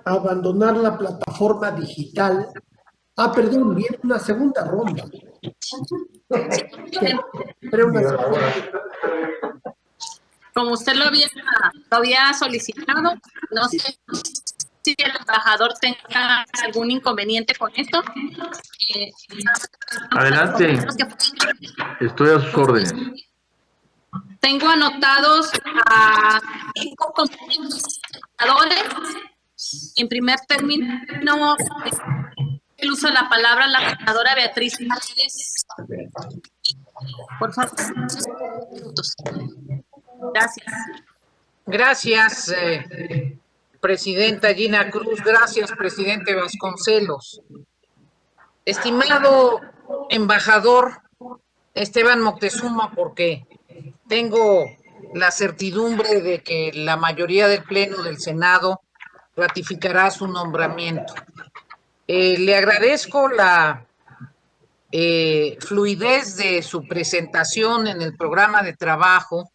abandonar la plataforma digital. Ah, perdón, viene una segunda ronda. Pero una segunda. Como usted lo había solicitado, no sé si el embajador tenga algún inconveniente con esto. Adelante, estoy a sus órdenes. Tengo anotados a 5 compañeros senadores. En primer término, el uso de la palabra la senadora Beatriz Paredes. Por favor. Gracias. Gracias, presidenta Gina Cruz. Gracias, presidente Vasconcelos. Estimado embajador Esteban Moctezuma, porque tengo la certidumbre de que la mayoría del Pleno del Senado ratificará su nombramiento. Le agradezco la fluidez de su presentación en el programa de trabajo,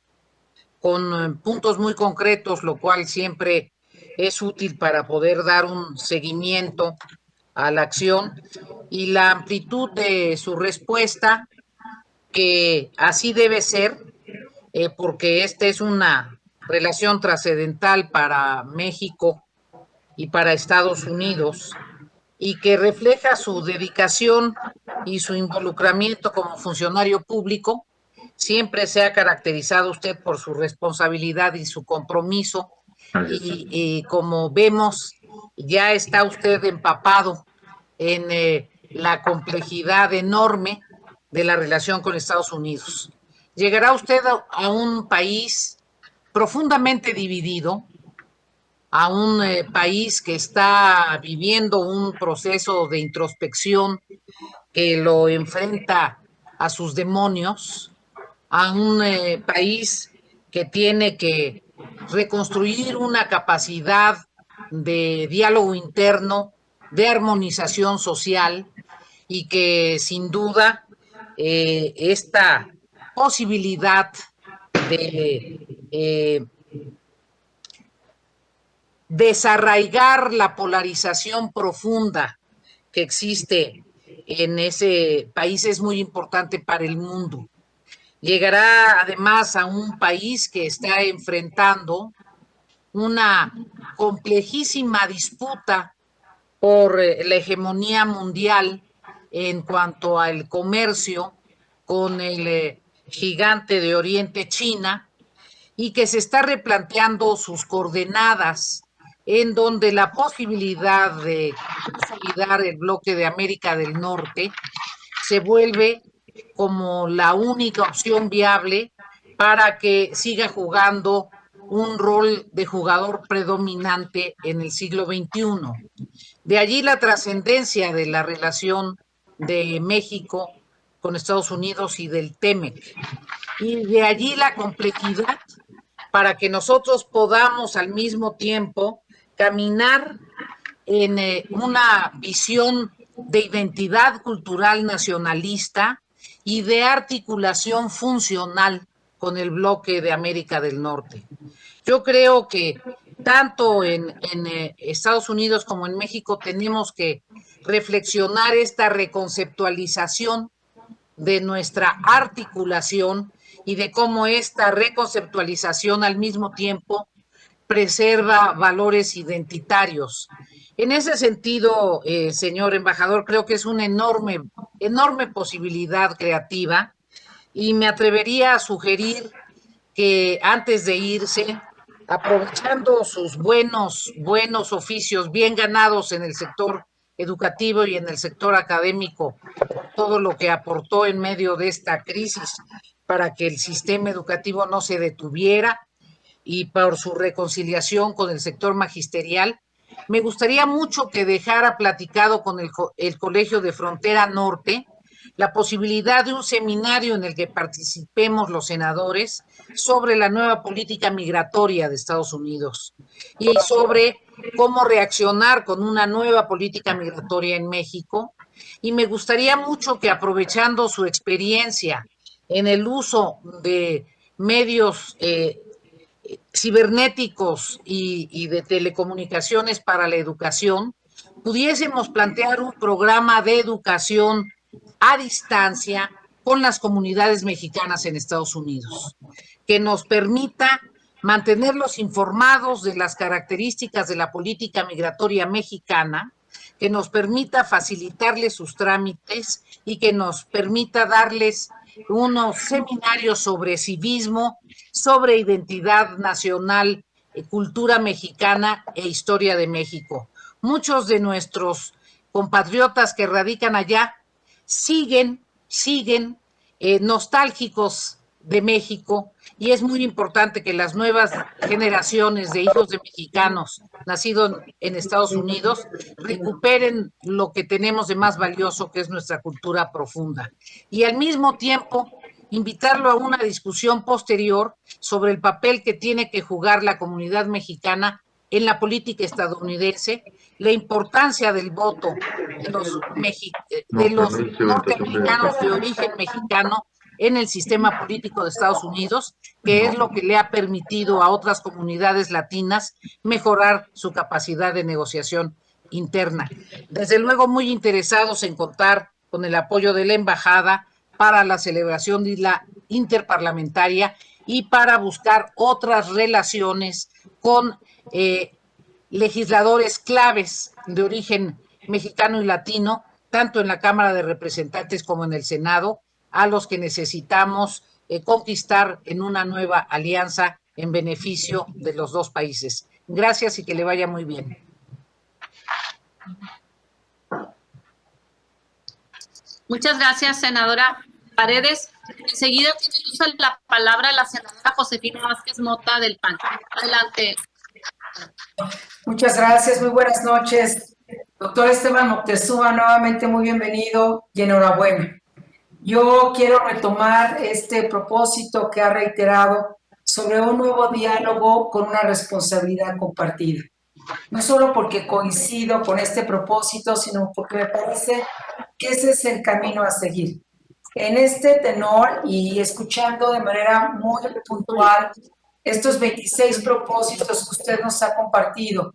con puntos muy concretos, lo cual siempre es útil para poder dar un seguimiento a la acción, y la amplitud de su respuesta, que así debe ser, porque esta es una relación trascendental para México y para Estados Unidos, y que refleja su dedicación y su involucramiento como funcionario público. Siempre se ha caracterizado usted por su responsabilidad y su compromiso, y como vemos, ya está usted empapado en la complejidad enorme de la relación con Estados Unidos. Llegará usted a un país profundamente dividido, a un país que está viviendo un proceso de introspección que lo enfrenta a sus demonios, a un país que tiene que reconstruir una capacidad de diálogo interno, de armonización social, y que sin duda esta posibilidad de desarraigar la polarización profunda que existe en ese país es muy importante para el mundo. Llegará además a un país que está enfrentando una complejísima disputa por la hegemonía mundial en cuanto al comercio con el gigante de Oriente, China, y que se está replanteando sus coordenadas, en donde la posibilidad de consolidar el bloque de América del Norte se vuelve como la única opción viable para que siga jugando un rol de jugador predominante en el siglo XXI. De allí la trascendencia de la relación de México con Estados Unidos y del TEMEC. Y de allí la complejidad para que nosotros podamos al mismo tiempo caminar en una visión de identidad cultural nacionalista y de articulación funcional con el bloque de América del Norte. Yo creo que tanto en Estados Unidos como en México tenemos que reflexionar esta reconceptualización de nuestra articulación y de cómo esta reconceptualización al mismo tiempo preserva valores identitarios. En ese sentido, señor embajador, creo que es una enorme posibilidad creativa, y me atrevería a sugerir que antes de irse, aprovechando sus buenos oficios bien ganados en el sector educativo y en el sector académico, todo lo que aportó en medio de esta crisis para que el sistema educativo no se detuviera, y por su reconciliación con el sector magisterial, me gustaría mucho que dejara platicado con el Colegio de Frontera Norte la posibilidad de un seminario en el que participemos los senadores sobre la nueva política migratoria de Estados Unidos y sobre cómo reaccionar con una nueva política migratoria en México. Y me gustaría mucho que, aprovechando su experiencia en el uso de medios cibernéticos y de telecomunicaciones para la educación, pudiésemos plantear un programa de educación a distancia con las comunidades mexicanas en Estados Unidos, que nos permita mantenerlos informados de las características de la política migratoria mexicana, que nos permita facilitarles sus trámites y que nos permita darles unos seminarios sobre civismo, sobre identidad nacional, cultura mexicana e historia de México. Muchos de nuestros compatriotas que radican allá siguen nostálgicos de México, y es muy importante que las nuevas generaciones de hijos de mexicanos nacidos en Estados Unidos recuperen lo que tenemos de más valioso, que es nuestra cultura profunda. Y al mismo tiempo, invitarlo a una discusión posterior sobre el papel que tiene que jugar la comunidad mexicana en la política estadounidense, la importancia del voto de los norteamericanos de origen mexicano en el sistema político de Estados Unidos, que es lo que le ha permitido a otras comunidades latinas mejorar su capacidad de negociación interna. Desde luego, muy interesados en contar con el apoyo de la embajada para la celebración de la interparlamentaria y para buscar otras relaciones con legisladores claves de origen mexicano y latino, tanto en la Cámara de Representantes como en el Senado, a los que necesitamos conquistar en una nueva alianza en beneficio de los dos países. Gracias y que le vaya muy bien. Muchas gracias, senadora Paredes. Enseguida tiene la palabra la senadora Josefina Vázquez Mota del PAN. Adelante. Muchas gracias, muy buenas noches. Doctor Esteban Moctezuma, nuevamente muy bienvenido y enhorabuena. Yo quiero retomar este propósito que ha reiterado sobre un nuevo diálogo con una responsabilidad compartida. No solo porque coincido con este propósito, sino porque me parece que ese es el camino a seguir. En este tenor y escuchando de manera muy puntual estos 26 propósitos que usted nos ha compartido,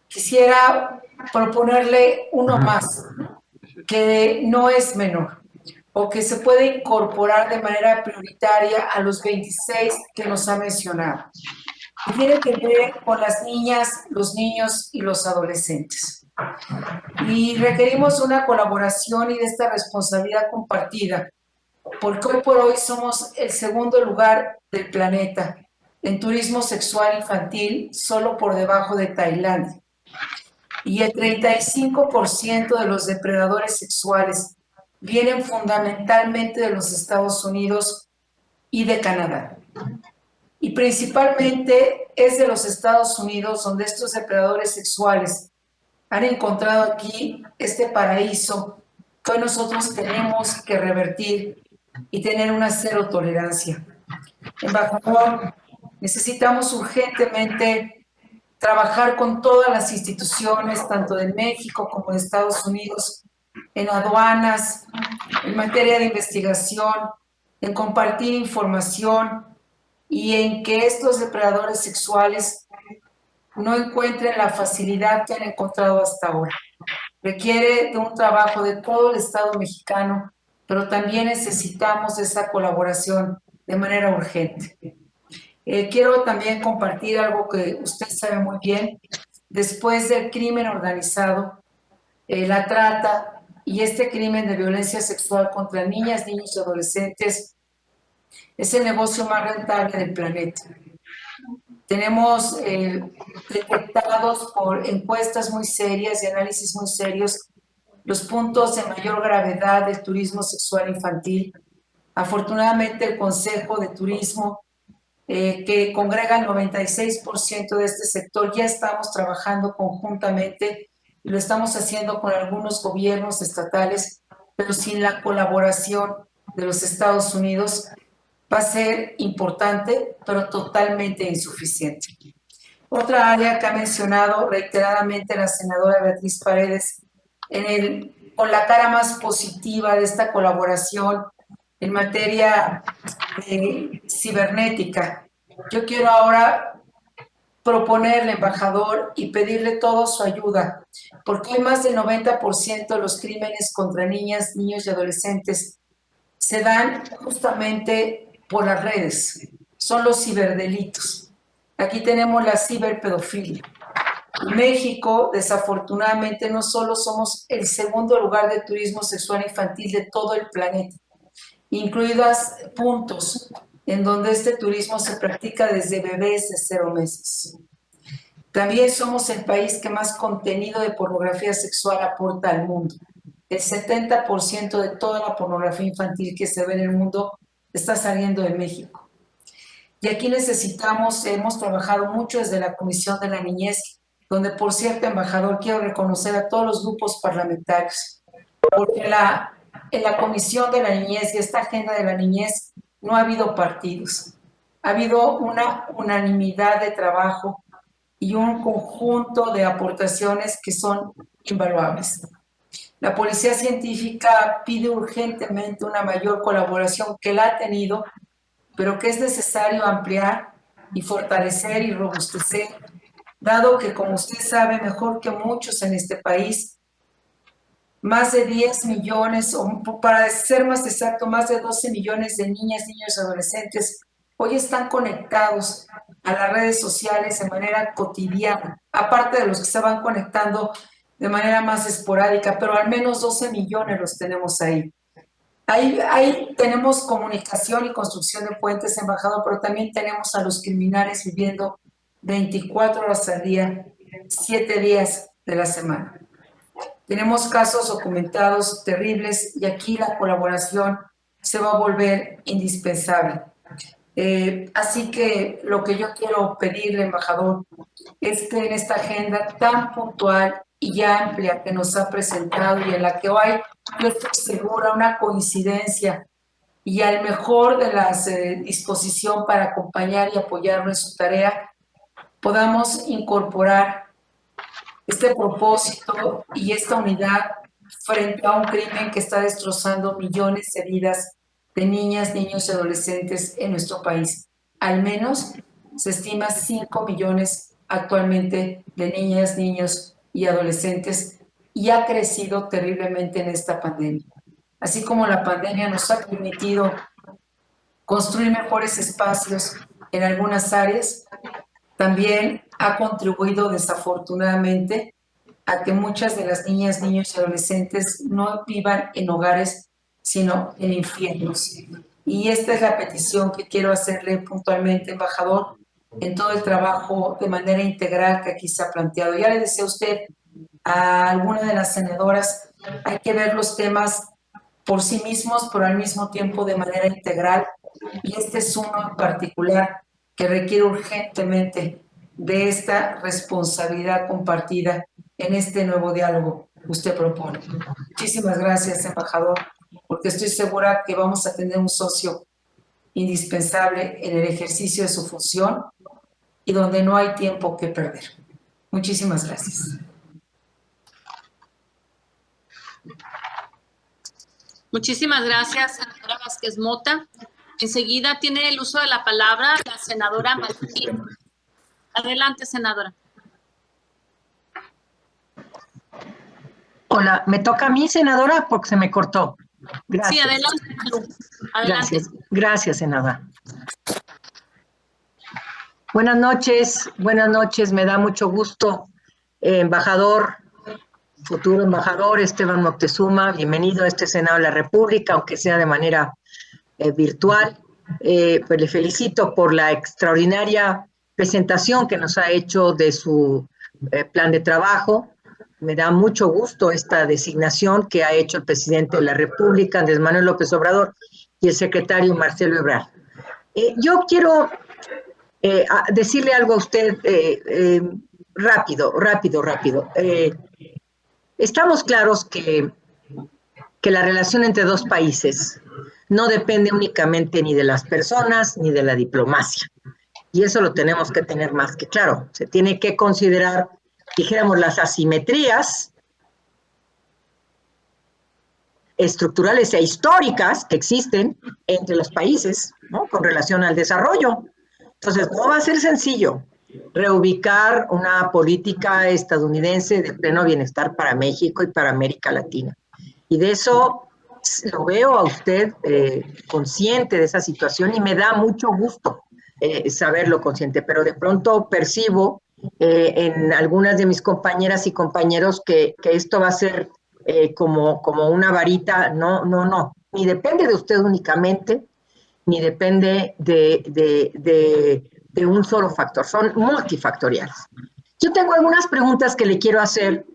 quisiera proponerle uno más, que no es menor, o que se puede incorporar de manera prioritaria a los 26 que nos ha mencionado. Y tiene que ver con las niñas, los niños y los adolescentes. Y requerimos una colaboración y de esta responsabilidad compartida, porque hoy por hoy somos el segundo lugar del planeta en turismo sexual infantil, solo por debajo de Tailandia. Y el 35% de los depredadores sexuales vienen fundamentalmente de los Estados Unidos y de Canadá. Y principalmente es de los Estados Unidos donde estos depredadores sexuales han encontrado aquí este paraíso que hoy nosotros tenemos que revertir y tener una cero tolerancia. Embajador, necesitamos urgentemente trabajar con todas las instituciones, tanto de México como de Estados Unidos, en aduanas, en materia de investigación, en compartir información y en que estos depredadores sexuales no encuentren la facilidad que han encontrado hasta ahora. Requiere de un trabajo de todo el Estado mexicano, pero también necesitamos esa colaboración de manera urgente. Quiero también compartir algo que usted sabe muy bien. Después del crimen organizado, la trata y este crimen de violencia sexual contra niñas, niños y adolescentes es el negocio más rentable del planeta. Tenemos detectados por encuestas muy serias y análisis muy serios los puntos de mayor gravedad del turismo sexual infantil. Afortunadamente, el Consejo de Turismo, que congrega el 96% de este sector, ya estamos trabajando conjuntamente y lo estamos haciendo con algunos gobiernos estatales, pero sin la colaboración de los Estados Unidos va a ser importante, pero totalmente insuficiente. Otra área que ha mencionado reiteradamente la senadora Beatriz Paredes, con la cara más positiva de esta colaboración en materia cibernética. Yo quiero ahora proponerle, embajador, y pedirle toda su ayuda, porque hoy más del 90% de los crímenes contra niñas, niños y adolescentes se dan justamente por las redes, son los ciberdelitos. Aquí tenemos la ciberpedofilia. En México, desafortunadamente, no solo somos el segundo lugar de turismo sexual infantil de todo el planeta, incluidas puntos en donde este turismo se practica desde bebés de 0 meses. También somos el país que más contenido de pornografía sexual aporta al mundo. El 70% de toda la pornografía infantil que se ve en el mundo está saliendo de México. Y aquí hemos trabajado mucho desde la Comisión de la Niñez, donde, por cierto, embajador, quiero reconocer a todos los grupos parlamentarios, porque en la Comisión de la Niñez y esta agenda de la niñez no ha habido partidos, ha habido una unanimidad de trabajo y un conjunto de aportaciones que son invaluables. La Policía Científica pide urgentemente una mayor colaboración que la ha tenido, pero que es necesario ampliar y fortalecer y robustecer, dado que, como usted sabe mejor que muchos en este país, más de 10 millones, o para ser más exacto, más de 12 millones de niñas, niños y adolescentes hoy están conectados a las redes sociales de manera cotidiana, aparte de los que se van conectando de manera más esporádica, pero al menos 12 millones los tenemos ahí. Ahí tenemos comunicación y construcción de puentes, embajador, pero también tenemos a los criminales viviendo 24 horas al día, 7 días de la semana. Tenemos casos documentados terribles y aquí la colaboración se va a volver indispensable. Así que lo que yo quiero pedirle, embajador, es que en esta agenda tan puntual y amplia que nos ha presentado y en la que hoy yo estoy segura una coincidencia y al mejor de las disposición para acompañar y apoyarlo en su tarea, podamos incorporar este propósito y esta unidad frente a un crimen que está destrozando millones de vidas de niñas, niños y adolescentes en nuestro país. Al menos se estima 5 millones actualmente de niñas, niños y adolescentes, y ha crecido terriblemente en esta pandemia. Así como la pandemia nos ha permitido construir mejores espacios en algunas áreas, también ha contribuido desafortunadamente a que muchas de las niñas, niños y adolescentes no vivan en hogares, sino en infiernos. Y esta es la petición que quiero hacerle puntualmente, embajador, en todo el trabajo de manera integral que aquí se ha planteado. Ya le decía a usted, a alguna de las senadoras, hay que ver los temas por sí mismos, pero al mismo tiempo de manera integral. Y este es uno en particular que requiere urgentemente de esta responsabilidad compartida en este nuevo diálogo que usted propone. Muchísimas gracias, embajador, porque estoy segura que vamos a tener un socio indispensable en el ejercicio de su función y donde no hay tiempo que perder. Muchísimas gracias. Muchísimas gracias, senadora Vázquez Mota. Enseguida tiene el uso de la palabra la senadora Martín. Adelante, senadora. Hola, ¿me toca a mí, senadora? Porque se me cortó. Gracias. Sí, adelante. Adelante. Gracias, senadora. Buenas noches, me da mucho gusto, embajador, futuro embajador Esteban Moctezuma, bienvenido a este Senado de la República, aunque sea de manera virtual. Pues le felicito por la extraordinaria presentación que nos ha hecho de su plan de trabajo. Me da mucho gusto esta designación que ha hecho el presidente de la República, Andrés Manuel López Obrador, y el secretario Marcelo Ebrard. Yo quiero decirle algo a usted rápido. Estamos claros que la relación entre dos países no depende únicamente ni de las personas ni de la diplomacia. Y eso lo tenemos que tener más que claro. Se tiene que considerar, dijéramos, las asimetrías estructurales e históricas que existen entre los países, ¿no?, con relación al desarrollo. Entonces, no va a ser sencillo. reubicar una política estadounidense de pleno bienestar para México y para América Latina. Y de eso lo veo a usted consciente de esa situación y me da mucho gusto saberlo consciente, pero de pronto percibo en algunas de mis compañeras y compañeros que esto va a ser como una varita. No, ni depende de usted únicamente, ni depende de un solo factor, son multifactoriales. Yo tengo algunas preguntas que le quiero hacer,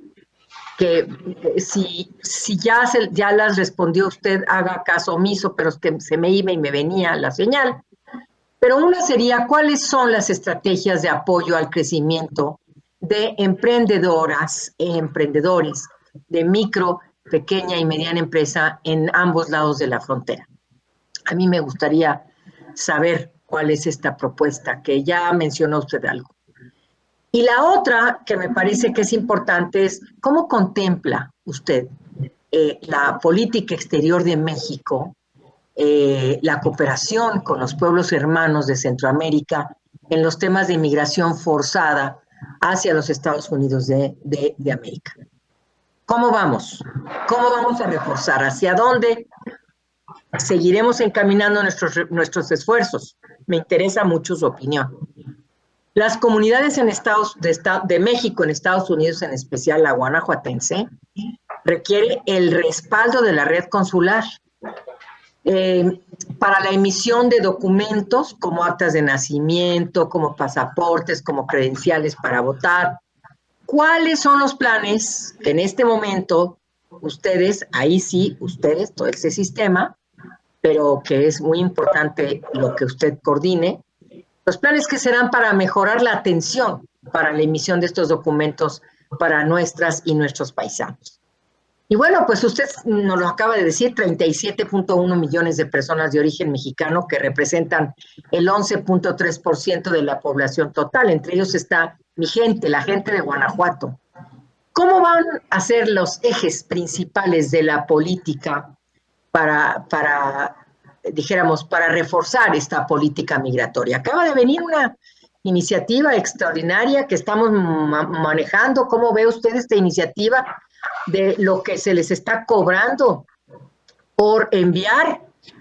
que si ya las respondió usted, haga caso omiso, pero es que se me iba y me venía la señal. Pero una sería, ¿cuáles son las estrategias de apoyo al crecimiento de emprendedoras e emprendedores de micro, pequeña y mediana empresa en ambos lados de la frontera? A mí me gustaría saber cuál es esta propuesta, que ya mencionó usted algo. Y la otra que me parece que es importante es, ¿cómo contempla usted la política exterior de México, la cooperación con los pueblos hermanos de Centroamérica en los temas de inmigración forzada hacia los Estados Unidos de América? ¿Cómo vamos? ¿Cómo vamos a reforzar? ¿Hacia dónde seguiremos encaminando nuestros esfuerzos? Me interesa mucho su opinión. Las comunidades de México en Estados Unidos, en especial la guanajuatense, requiere el respaldo de la red consular para la emisión de documentos como actas de nacimiento, como pasaportes, como credenciales para votar. ¿Cuáles son los planes que en este momento ustedes, todo ese sistema, pero que es muy importante lo que usted coordine, los planes que serán para mejorar la atención para la emisión de estos documentos para nuestras y nuestros paisanos? Y bueno, pues usted nos lo acaba de decir, 37.1 millones de personas de origen mexicano que representan el 11.3% de la población total. Entre ellos está mi gente, la gente de Guanajuato. ¿Cómo van a ser los ejes principales de la política para reforzar esta política migratoria? Acaba de venir una iniciativa extraordinaria que estamos manejando. ¿Cómo ve usted esta iniciativa de lo que se les está cobrando por enviar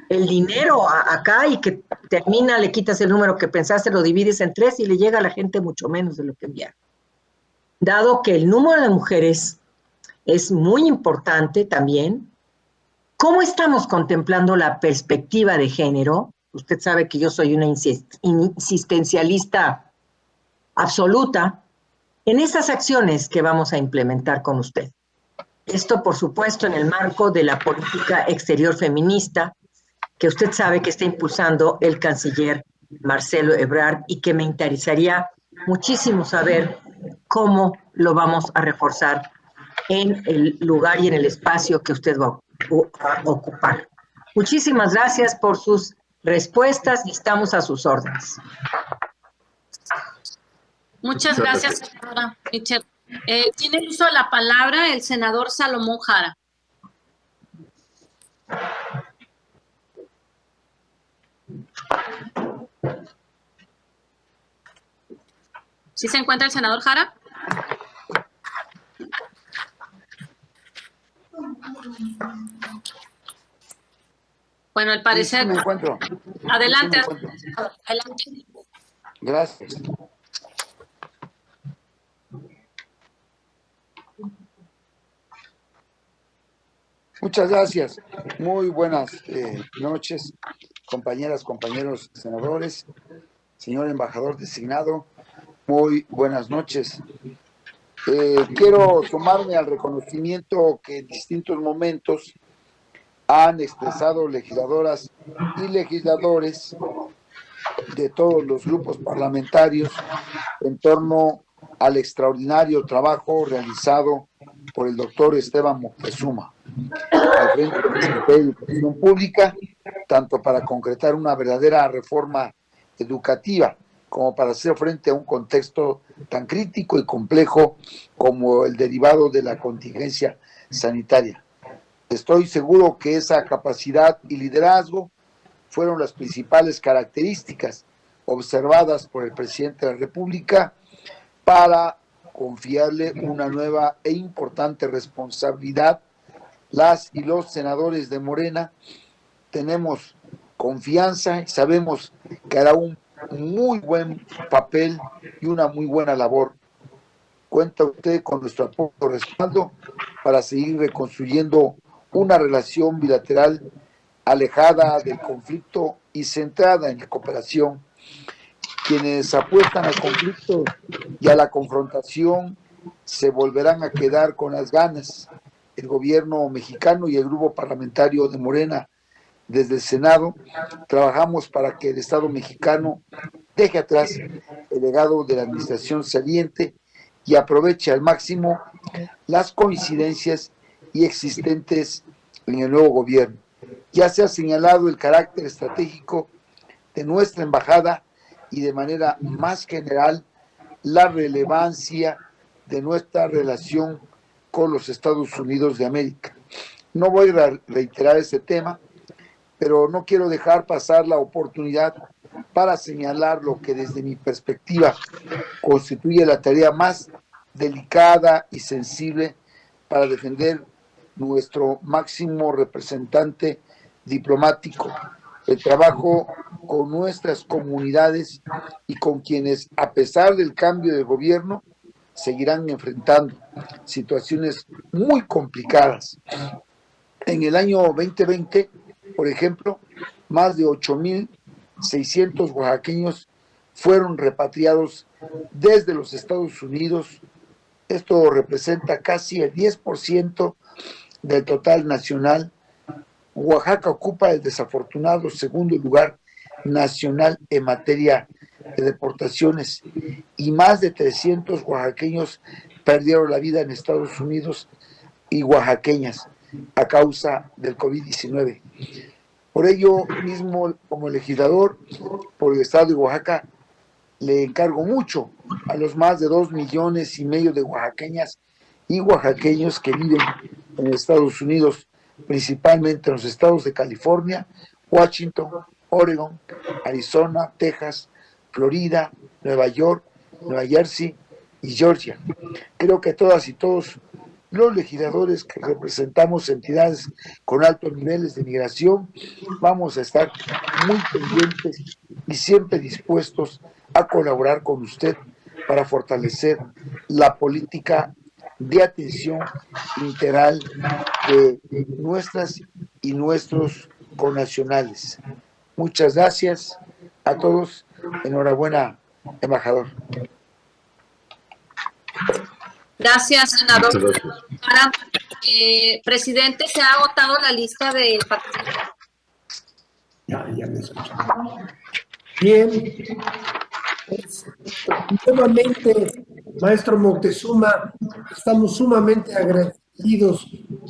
el dinero acá y que termina, le quitas el número que pensaste, lo divides en 3 y le llega a la gente mucho menos de lo que enviaron? Dado que el número de mujeres es muy importante también, ¿cómo estamos contemplando la perspectiva de género? Usted sabe que yo soy una insistencialista absoluta en esas acciones que vamos a implementar con usted. Esto, por supuesto, en el marco de la política exterior feminista que usted sabe que está impulsando el canciller Marcelo Ebrard y que me interesaría muchísimo saber cómo lo vamos a reforzar en el lugar y en el espacio que usted va a ocupar. Muchísimas gracias por sus respuestas y estamos a sus órdenes. Muchas gracias, senadora Michelle. Tiene el uso de la palabra el senador Salomón Jara. ¿Sí se encuentra el senador Jara? Bueno, al parecer... Sí, me encuentro. Adelante. Sí, me encuentro. Adelante. Gracias. Muchas gracias. Muy buenas noches, compañeras, compañeros senadores, señor embajador designado. Muy buenas noches. Quiero sumarme al reconocimiento que en distintos momentos han expresado legisladoras y legisladores de todos los grupos parlamentarios en torno al extraordinario trabajo realizado por el doctor Esteban Moctezuma al frente de la Secretaría de Educación Pública, tanto para concretar una verdadera reforma educativa como para hacer frente a un contexto tan crítico y complejo como el derivado de la contingencia sanitaria. Estoy seguro que esa capacidad y liderazgo fueron las principales características observadas por el presidente de la República para confiarle una nueva e importante responsabilidad. Las y los senadores de Morena tenemos confianza y sabemos que hará un muy buen papel y una muy buena labor. Cuenta usted con nuestro apoyo y respaldo para seguir reconstruyendo una relación bilateral alejada del conflicto y centrada en la cooperación. Quienes apuestan al conflicto y a la confrontación se volverán a quedar con las ganas. El gobierno mexicano y el grupo parlamentario de Morena desde el Senado trabajamos para que el Estado mexicano deje atrás el legado de la administración saliente y aproveche al máximo las coincidencias y existentes en el nuevo gobierno. Ya se ha señalado el carácter estratégico de nuestra embajada y de manera más general la relevancia de nuestra relación con los Estados Unidos de América. No voy a reiterar ese tema, pero no quiero dejar pasar la oportunidad para señalar lo que desde mi perspectiva constituye la tarea más delicada y sensible para defender nuestro máximo representante diplomático, el trabajo con nuestras comunidades y con quienes, a pesar del cambio de gobierno, seguirán enfrentando situaciones muy complicadas. En el año 2020, por ejemplo, más de 8,600 oaxaqueños fueron repatriados desde los Estados Unidos. Esto representa casi el 10% del total nacional. Oaxaca ocupa el desafortunado segundo lugar nacional en materia de deportaciones y más de 300 oaxaqueños perdieron la vida en Estados Unidos y oaxaqueñas a causa del COVID-19. Por ello mismo, como legislador por el estado de Oaxaca, le encargo mucho a los más de 2,5 millones de oaxaqueñas y oaxaqueños que viven en Estados Unidos, principalmente en los estados de California, Washington, Oregon, Arizona, Texas, Florida, Nueva York, Nueva Jersey y Georgia. Creo que todas y todos los legisladores que representamos entidades con altos niveles de migración vamos a estar muy pendientes y siempre dispuestos a colaborar con usted para fortalecer la política de atención integral de nuestras y nuestros connacionales. Muchas gracias a todos. Enhorabuena, embajador. Gracias, senador. Muchas gracias. Ahora, presidente, se ha agotado la lista de participantes. Ya me escucho. Bien. Pues, nuevamente, maestro Moctezuma, estamos sumamente agradecidos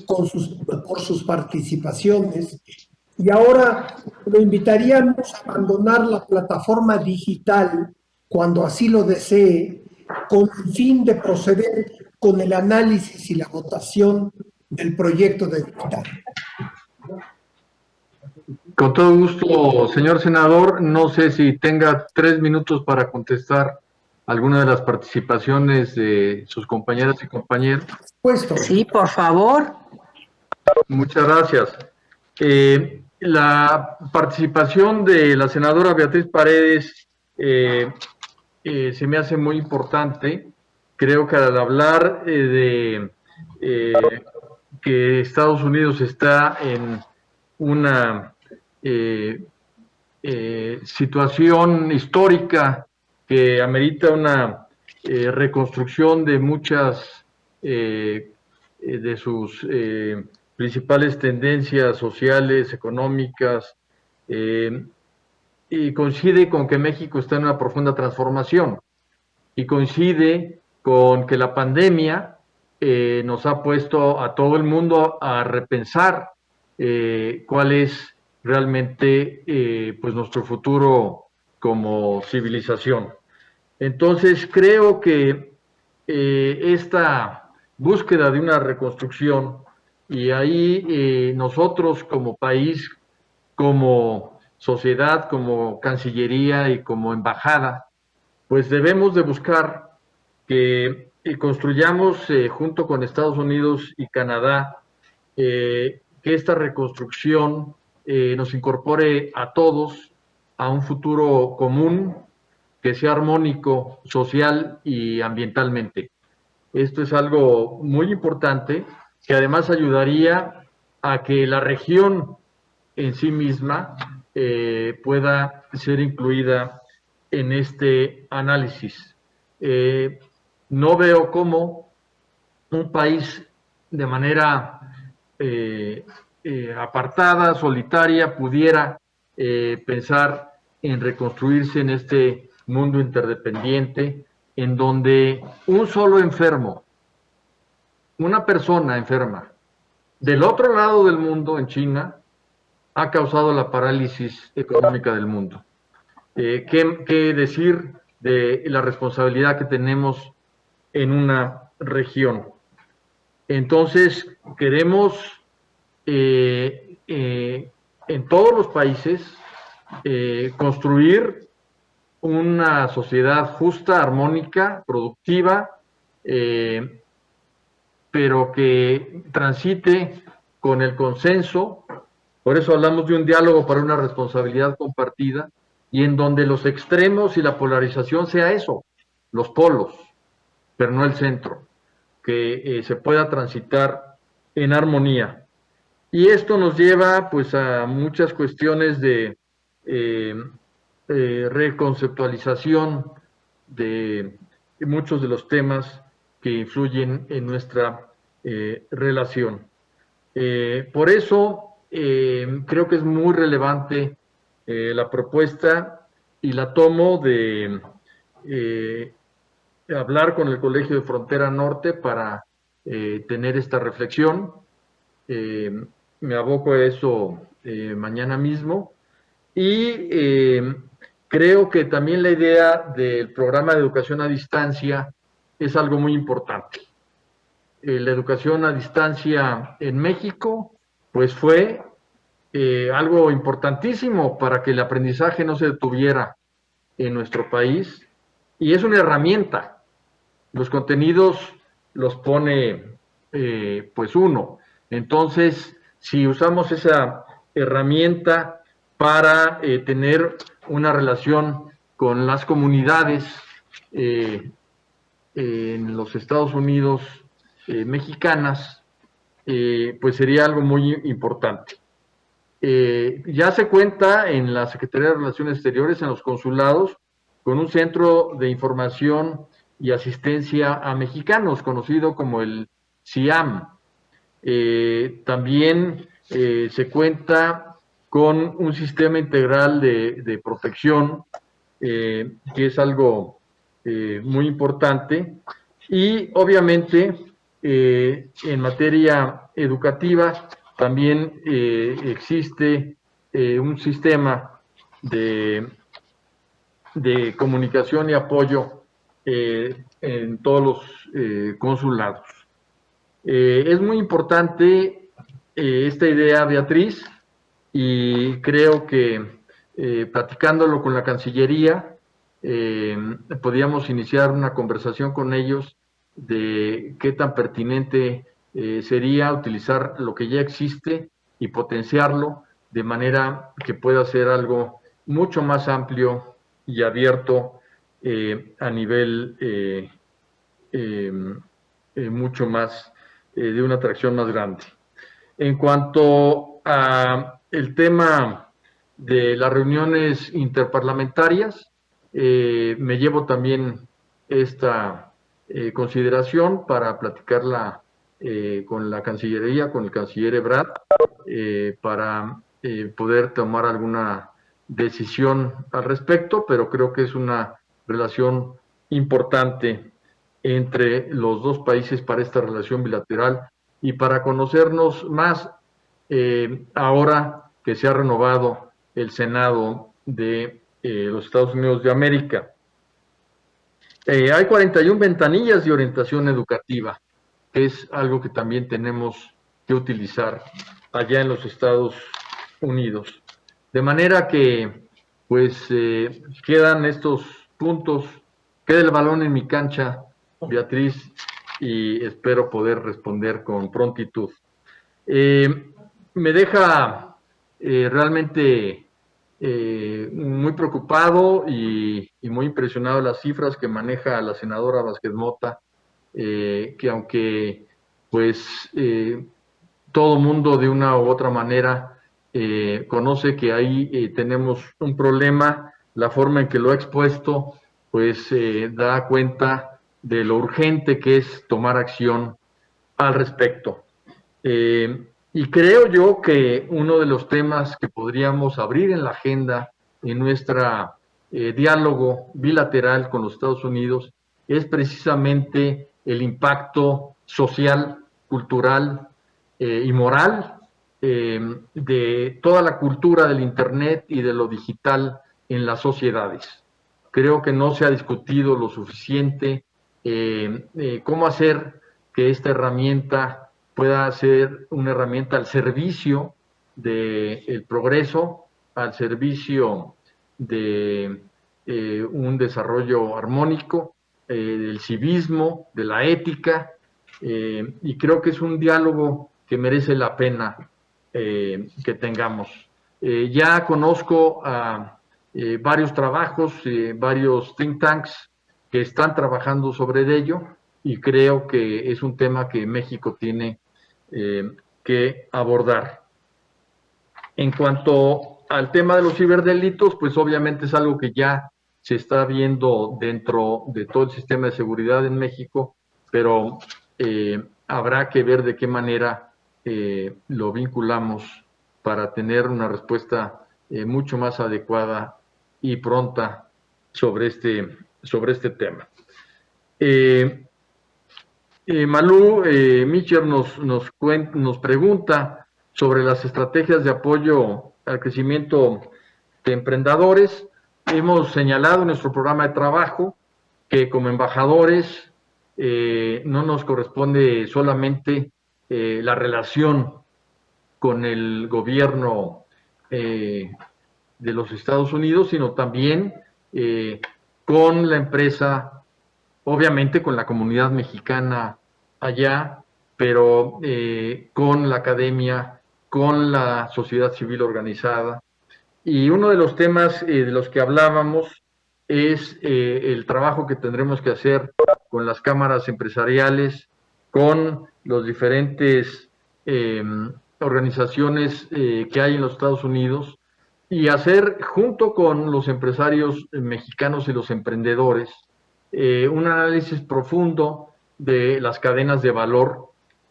por sus participaciones y ahora lo invitaríamos a abandonar la plataforma digital cuando así lo desee, con el fin de proceder con el análisis y la votación del proyecto de dictamen. Con todo gusto, señor senador. No sé si tenga 3 minutos para contestar alguna de las participaciones de sus compañeras y compañeros. Puesto. Sí, por favor. Muchas gracias. La participación de la senadora Beatriz Paredes se me hace muy importante. Creo que al hablar de que Estados Unidos está en una situación histórica que amerita una reconstrucción de muchas de sus principales tendencias sociales, económicas, y coincide con que México está en una profunda transformación y coincide con que la pandemia nos ha puesto a todo el mundo a repensar cuál es realmente pues nuestro futuro como civilización. Entonces creo que esta búsqueda de una reconstrucción, y ahí nosotros como país, como sociedad, como Cancillería y como embajada, pues debemos de buscar que construyamos junto con Estados Unidos y Canadá que esta reconstrucción nos incorpore a todos a un futuro común que sea armónico social y ambientalmente. Esto es algo muy importante que además ayudaría a que la región en sí misma pueda ser incluida en este análisis. No veo cómo un país de manera apartada, solitaria, pudiera pensar en reconstruirse en este mundo interdependiente, en donde un solo enfermo, una persona enferma, del otro lado del mundo, en China, ha causado la parálisis económica del mundo. ¿Qué decir de la responsabilidad que tenemos en una región? Entonces, queremos en todos los países construir una sociedad justa, armónica, productiva, pero que transite con el consenso. Por eso hablamos de un diálogo para una responsabilidad compartida, y en donde los extremos y la polarización sea eso, los polos, pero no el centro, que se pueda transitar en armonía. Y esto nos lleva pues a muchas cuestiones de reconceptualización de muchos de los temas que influyen en nuestra relación. Por eso creo que es muy relevante la propuesta, y la tomo de hablar con el Colegio de Frontera Norte para tener esta reflexión. Me aboco a eso mañana mismo, y creo que también la idea del programa de educación a distancia es algo muy importante. La educación a distancia en México pues fue algo importantísimo para que el aprendizaje no se detuviera en nuestro país, y es una herramienta. Los contenidos los pone pues uno. Entonces, si usamos esa herramienta para tener una relación con las comunidades en los Estados Unidos mexicanas, pues sería algo muy importante. Ya se cuenta en la Secretaría de Relaciones Exteriores, en los consulados, con un centro de información y asistencia a mexicanos, conocido como el CIAM. También se cuenta con un sistema integral de protección, que es algo muy importante, y obviamente en materia educativa también existe un sistema de comunicación y apoyo en todos los consulados. Es muy importante esta idea, Beatriz, y creo que platicándolo con la Cancillería, podríamos iniciar una conversación con ellos de qué tan pertinente sería utilizar lo que ya existe y potenciarlo de manera que pueda ser algo mucho más amplio y abierto a nivel mucho más de una atracción más grande. En cuanto a el tema de las reuniones interparlamentarias, me llevo también esta consideración para platicarla con la Cancillería, con el canciller Ebrard, para poder tomar alguna decisión al respecto, pero creo que es una relación importante entre los dos países para esta relación bilateral y para conocernos más ahora que se ha renovado el Senado de los Estados Unidos de América. Hay 41 ventanillas de orientación educativa, que es algo que también tenemos que utilizar allá en los Estados Unidos. De manera que, pues, quedan estos puntos, queda el balón en mi cancha, Beatriz, y espero poder responder con prontitud. Me deja realmente muy preocupado y muy impresionado las cifras que maneja la senadora Vázquez Mota, que aunque pues todo mundo de una u otra manera conoce que ahí tenemos un problema, la forma en que lo ha expuesto pues da cuenta de lo urgente que es tomar acción al respecto. Y creo yo que uno de los temas que podríamos abrir en la agenda en nuestro diálogo bilateral con los Estados Unidos es precisamente el impacto social, cultural y moral de toda la cultura del Internet y de lo digital en las sociedades. Creo que no se ha discutido lo suficiente cómo hacer que esta herramienta pueda ser una herramienta al servicio del progreso, al servicio de un desarrollo armónico, del civismo, de la ética, y creo que es un diálogo que merece la pena que tengamos. Ya conozco a varios trabajos, varios think tanks que están trabajando sobre ello, y creo que es un tema que México tiene que abordar. En cuanto al tema de los ciberdelitos, pues obviamente es algo que ya se está viendo dentro de todo el sistema de seguridad en México, pero habrá que ver de qué manera lo vinculamos para tener una respuesta mucho más adecuada y pronta sobre este tema. Malú Micher nos pregunta sobre las estrategias de apoyo al crecimiento de emprendedores. Hemos señalado en nuestro programa de trabajo que como embajadores no nos corresponde solamente la relación con el gobierno de los Estados Unidos, sino también con la empresa, obviamente con la comunidad mexicana allá, pero con la academia, con la sociedad civil organizada. Y uno de los temas de los que hablábamos es el trabajo que tendremos que hacer con las cámaras empresariales, con los diferentes organizaciones que hay en los Estados Unidos, y hacer junto con los empresarios mexicanos y los emprendedores un análisis profundo de las cadenas de valor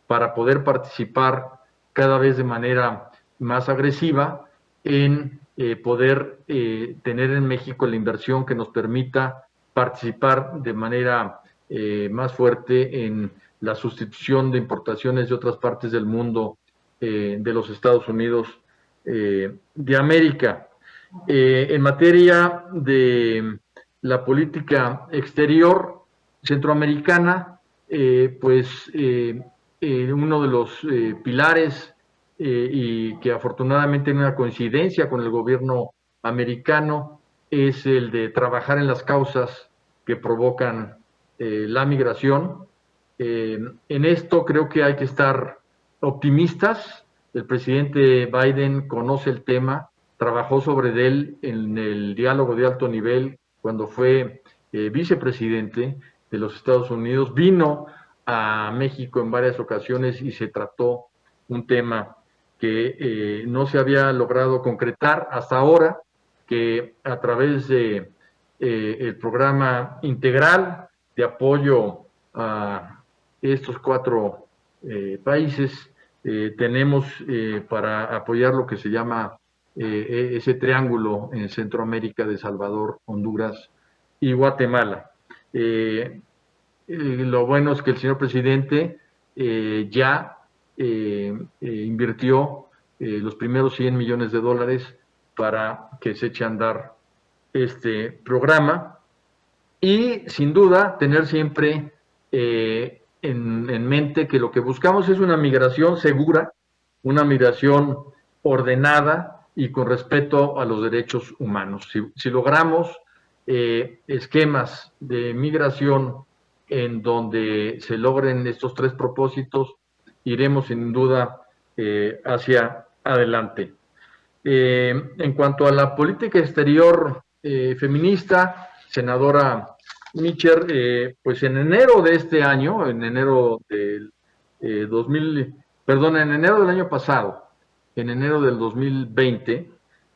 para poder participar cada vez de manera más agresiva en poder tener en México la inversión que nos permita participar de manera más fuerte en la sustitución de importaciones de otras partes del mundo de los Estados Unidos de América. En materia de la política exterior centroamericana, pues uno de los pilares y que afortunadamente tiene una coincidencia con el gobierno americano es el de trabajar en las causas que provocan la migración. En esto creo que hay que estar optimistas. El presidente Biden conoce el tema, trabajó sobre él en el diálogo de alto nivel cuando fue vicepresidente de los Estados Unidos, vino a México en varias ocasiones y se trató un tema que no se había logrado concretar hasta ahora, que a través de el programa integral de apoyo a estos 4 países, tenemos para apoyar lo que se llama ese triángulo en Centroamérica de Salvador, Honduras y Guatemala. Lo bueno es que el señor presidente ya invirtió los primeros $100 millones para que se eche a andar este programa, y sin duda tener siempre en mente que lo que buscamos es una migración segura, una migración ordenada y con respeto a los derechos humanos. Si logramos esquemas de migración en donde se logren estos tres propósitos, iremos sin duda hacia adelante. En cuanto a la política exterior feminista, senadora Micher, pues en enero de este año, en enero del en enero del año pasado, en enero del 2020,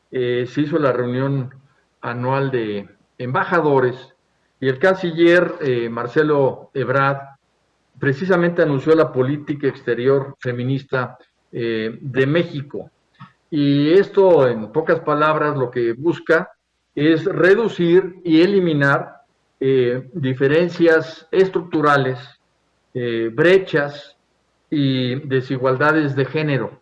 se hizo la reunión anual de embajadores y el canciller Marcelo Ebrard precisamente anunció la política exterior feminista de México. Y esto, en pocas palabras, lo que busca es reducir y eliminar diferencias estructurales, brechas y desigualdades de género.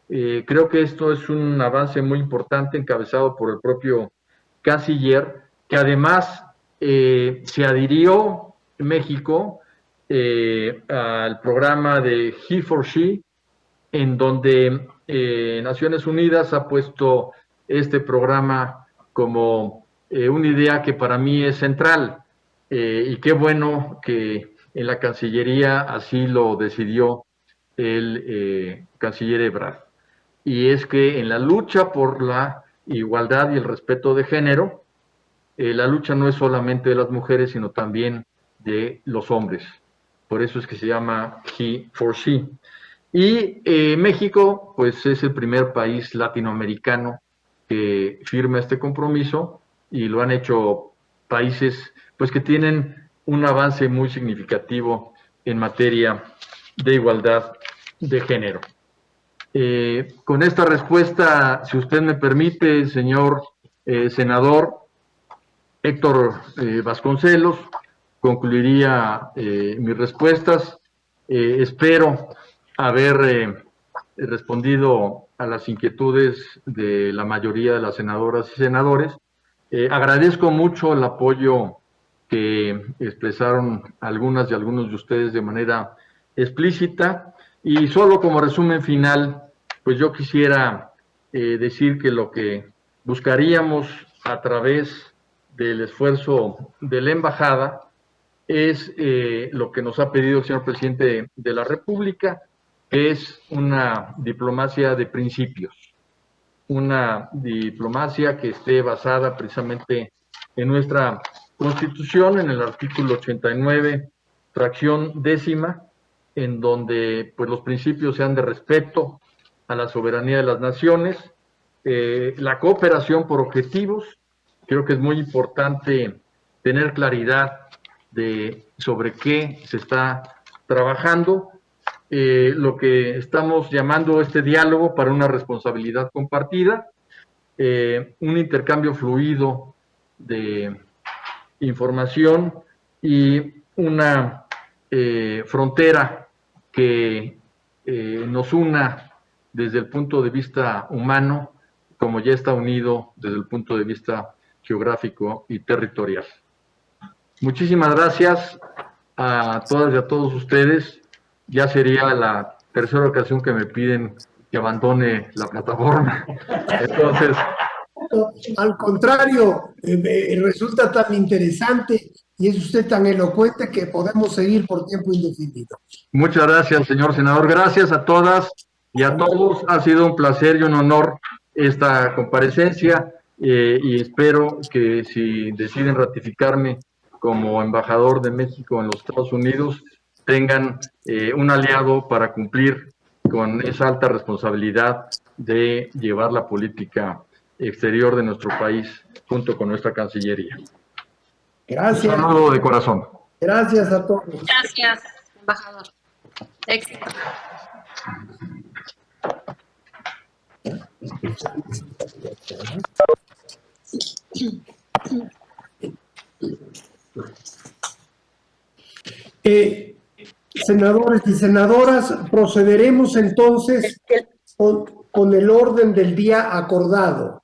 Creo que esto es un avance muy importante encabezado por el propio canciller, que además se adhirió México al programa de He4She, en donde Naciones Unidas ha puesto este programa como una idea que para mí es central, y qué bueno que en la Cancillería así lo decidió el canciller Ebrard. Y es que en la lucha por la igualdad y el respeto de género, la lucha no es solamente de las mujeres, sino también de los hombres. Por eso es que se llama He4She. Y México, pues es el primer país latinoamericano que firma este compromiso, y lo han hecho países pues que tienen un avance muy significativo en materia de igualdad de género. Con esta respuesta, si usted me permite, señor senador Héctor Vasconcelos, concluiría mis respuestas. Espero haber respondido a las inquietudes de la mayoría de las senadoras y senadores. Agradezco mucho el apoyo que expresaron algunas y algunos de ustedes de manera explícita, y solo como resumen final, pues yo quisiera decir que lo que buscaríamos a través del esfuerzo de la embajada es lo que nos ha pedido el señor presidente de la República, que es una diplomacia de principios, una diplomacia que esté basada precisamente en nuestra Constitución, en el artículo 89, fracción décima, en donde pues los principios sean de respeto a la soberanía de las naciones, la cooperación por objetivos. Creo que es muy importante tener claridad sobre qué se está trabajando, lo que estamos llamando este diálogo para una responsabilidad compartida, un intercambio fluido de información y una frontera que nos una desde el punto de vista humano, como ya está unido desde el punto de vista geográfico y territorial. Muchísimas gracias a todas y a todos ustedes. Ya sería la tercera ocasión que me piden que abandone la plataforma. Entonces, al contrario, resulta tan interesante y es usted tan elocuente que podemos seguir por tiempo indefinido. Muchas gracias, señor senador. Gracias a todas y a todos. Ha sido un placer y un honor esta comparecencia, y espero que si deciden ratificarme como embajador de México en los Estados Unidos, tengan un aliado para cumplir con esa alta responsabilidad de llevar la política exterior de nuestro país junto con nuestra Cancillería. Gracias. Un saludo de corazón. Gracias a todos. Gracias, embajador. Éxito. Senadores y senadoras, procederemos entonces con el orden del día acordado.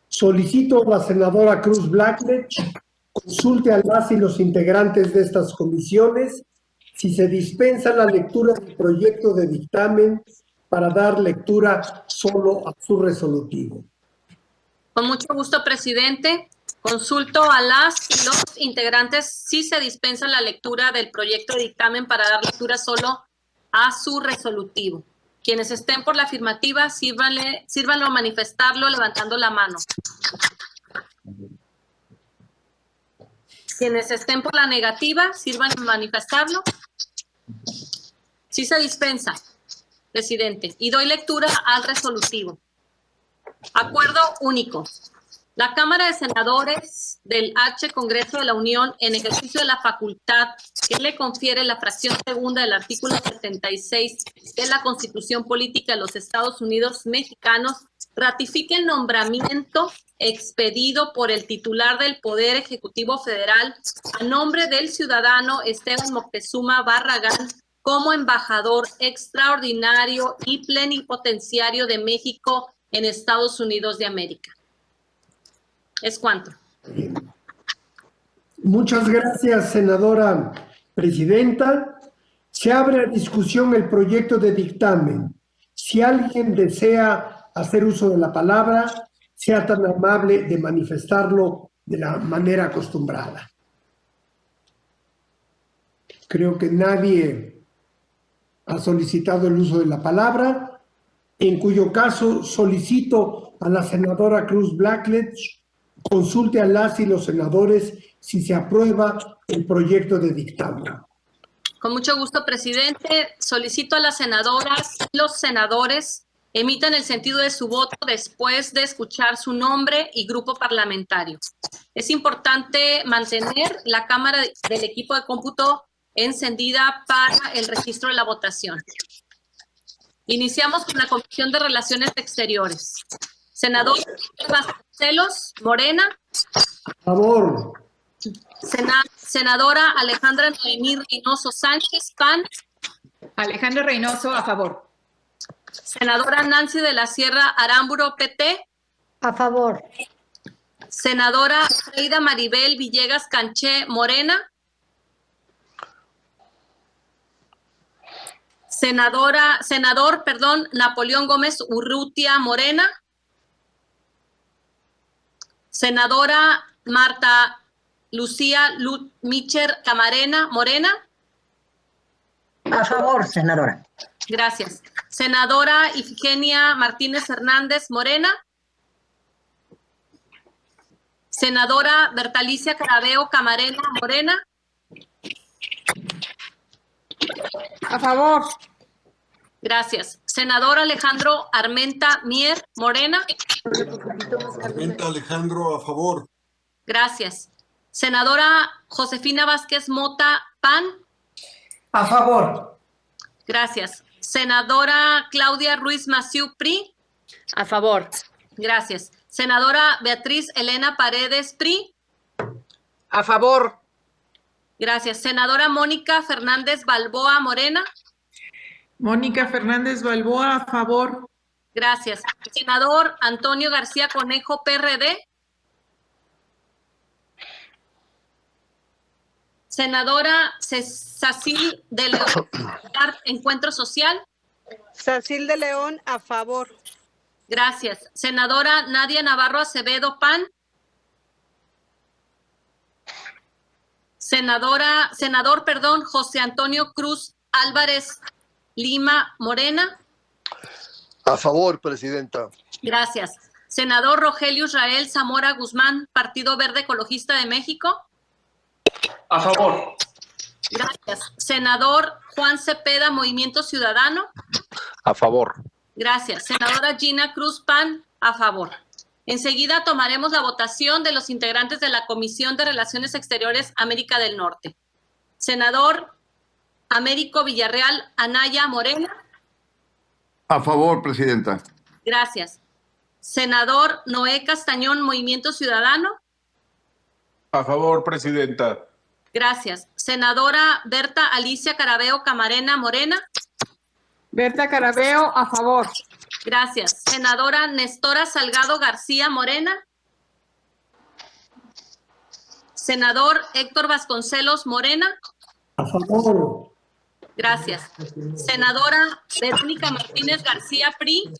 Solicito a la senadora Cruz Blackledge consulte a las y los integrantes de estas comisiones si se dispensa la lectura del proyecto de dictamen para dar lectura solo a su resolutivo. Con mucho gusto, presidente. Consulto a las y los integrantes si se dispensa la lectura del proyecto de dictamen para dar lectura solo a su resolutivo. Quienes estén por la afirmativa, sírvanlo a manifestarlo levantando la mano. Quienes estén por la negativa, sirvan a manifestarlo. Sí se dispensa, presidente. Y doy lectura al resolutivo. Acuerdo único. La Cámara de Senadores del H. Congreso de la Unión, en ejercicio de la facultad que le confiere la fracción segunda del artículo 76 de la Constitución Política de los Estados Unidos Mexicanos, ratifique el nombramiento expedido por el titular del Poder Ejecutivo Federal a nombre del ciudadano Esteban Moctezuma Barragán como embajador extraordinario y plenipotenciario de México en Estados Unidos de América. ¿Es cuánto? Muchas gracias, senadora presidenta. Se abre a discusión el proyecto de dictamen. Si alguien desea hacer uso de la palabra, sea tan amable de manifestarlo de la manera acostumbrada. Creo que nadie ha solicitado el uso de la palabra, en cuyo caso solicito a la senadora Cruz Blackledge consulte a las y los senadores si se aprueba el proyecto de dictamen. Con mucho gusto, presidente. Solicito a las senadoras y los senadores emitan el sentido de su voto después de escuchar su nombre y grupo parlamentario. Es importante mantener la cámara del equipo de cómputo encendida para el registro de la votación. Iniciamos con la Comisión de Relaciones Exteriores. Senador Vasconcelos, Morena. A favor. Senadora Alejandra Noemí Reynoso Sánchez, PAN. Alejandra Reynoso, a favor. Senadora Nancy de la Sierra Aramburo, PT. A favor. Senadora Freida Maribel Villegas Canché, Morena. Senador, Napoleón Gómez Urrutia, Morena. Senadora Marta Lucía Micher Camarena, Morena. A favor, senadora. Gracias. Senadora Ifigenia Martínez Hernández, Morena. Senadora Bertalicia Carabeo Camarena, Morena. A favor. Gracias. Senador Alejandro Armenta Mier, Morena. Armenta Alejandro, a favor. Gracias. Senadora Josefina Vázquez Mota, PAN. A favor. Gracias. Senadora Claudia Ruiz Massieu, PRI. A favor. Gracias. Senadora Beatriz Elena Paredes, PRI. A favor. Gracias. Senadora Mónica Fernández Balboa, Morena. Mónica Fernández Balboa, a favor. Gracias. Senador Antonio García Conejo, PRD. Senadora Sacil de León, Encuentro Social. Sacil de León, a favor. Gracias. Senadora Nadia Navarro Acevedo, PAN. Senador, José Antonio Cruz Álvarez Lima, Morena. A favor, presidenta. Gracias. Senador Rogelio Israel Zamora Guzmán, Partido Verde Ecologista de México. A favor. Gracias. Senador Juan Cepeda, Movimiento Ciudadano. A favor. Gracias. Senadora Gina Cruz, PAN, a favor. Enseguida tomaremos la votación de los integrantes de la Comisión de Relaciones Exteriores América del Norte. Senador Américo Villarreal Anaya Morena. A favor, presidenta. Gracias. Senador Noé Castañón, Movimiento Ciudadano. A favor, presidenta. Gracias. Senadora Berta Alicia Carabeo Camarena Morena. Berta Carabeo, a favor. Gracias. Senadora Nestora Salgado García Morena. Senador Héctor Vasconcelos Morena. A favor. Gracias. Senadora Verónica Martínez García, PRI.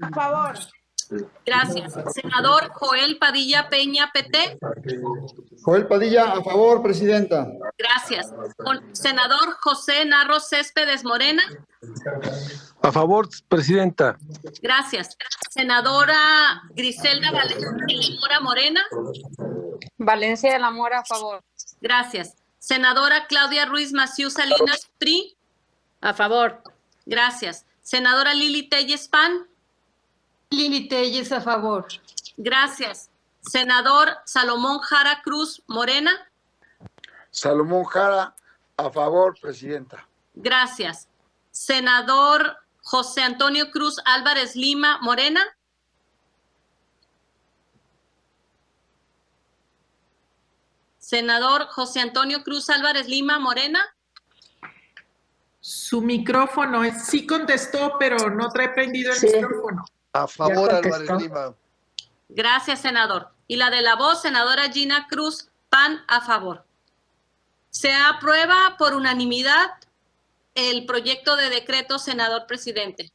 A favor. Gracias. Senador Joel Padilla Peña, PT. Joel Padilla, a favor, presidenta. Gracias. Senador José Narro Céspedes Morena. A favor, presidenta. Gracias. Senadora Griselda Valencia de la Mora Morena. Valencia de la Mora, a favor. Gracias. Senadora Claudia Ruiz Massieu Salinas, PRI. A favor. Gracias. Senadora Lili Telles PAN. Lili Telles, a favor. Gracias. Senador Salomón Jara Cruz Morena. Salomón Jara, a favor, presidenta. Gracias. Senador José Antonio Cruz Álvarez Lima Morena. Senador José Antonio Cruz Álvarez Lima Morena. Su micrófono sí contestó, pero no trae prendido el Sí. micrófono. A favor, Ya Álvarez contestó. Lima. Gracias, senador. Y la de la voz, senadora Gina Cruz, PAN, a favor. Se aprueba por unanimidad el proyecto de decreto, senador presidente.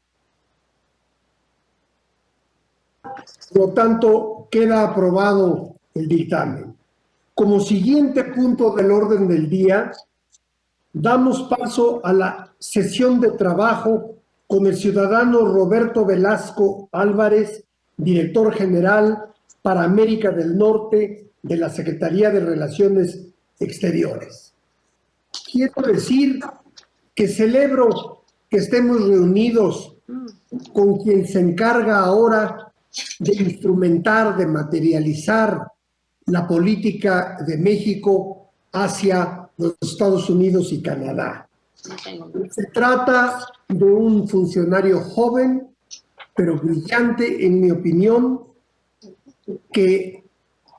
Por lo tanto, queda aprobado el dictamen. Como siguiente punto del orden del día, damos paso a la sesión de trabajo con el ciudadano Roberto Velasco Álvarez, director general para América del Norte de la Secretaría de Relaciones Exteriores. Quiero decir que celebro que estemos reunidos con quien se encarga ahora de instrumentar, de materializar la política de México hacia los Estados Unidos y Canadá. Se trata de un funcionario joven, pero brillante, en mi opinión, que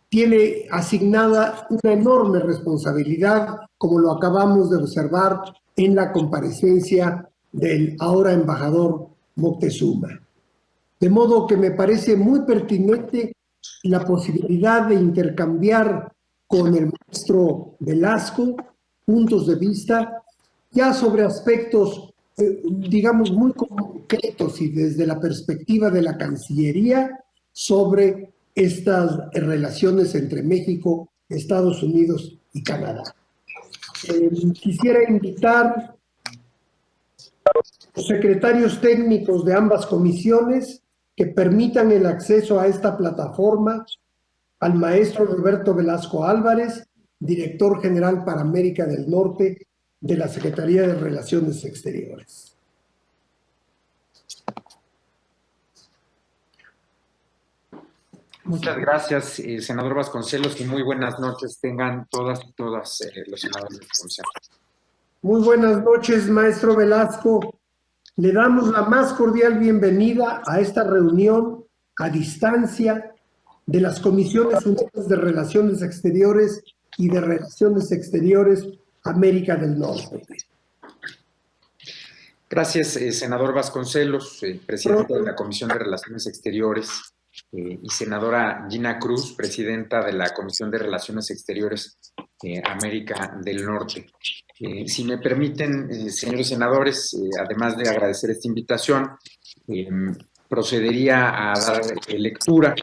tiene asignada una enorme responsabilidad, como lo acabamos de observar en la comparecencia del ahora embajador Moctezuma. De modo que me parece muy pertinente la posibilidad de intercambiar con el maestro Velasco puntos de vista ya sobre aspectos, digamos, muy concretos y desde la perspectiva de la Cancillería sobre estas relaciones entre México, Estados Unidos y Canadá. Quisiera invitar a los secretarios técnicos de ambas comisiones que permitan el acceso a esta plataforma al maestro Roberto Velasco Álvarez, director general para América del Norte de la Secretaría de Relaciones Exteriores. Muchas gracias, senador Vasconcelos, y muy buenas noches tengan todas y todas los senadores de la comisión. Muy buenas noches, maestro Velasco. Le damos la más cordial bienvenida a esta reunión a distancia de las Comisiones Unidas de Relaciones Exteriores y de Relaciones Exteriores América del Norte. Gracias, senador Vasconcelos, presidente de la Comisión de Relaciones Exteriores, y senadora Gina Cruz, presidenta de la Comisión de Relaciones Exteriores América del Norte. Si me permiten, señores senadores, además de agradecer esta invitación, procedería a dar lectura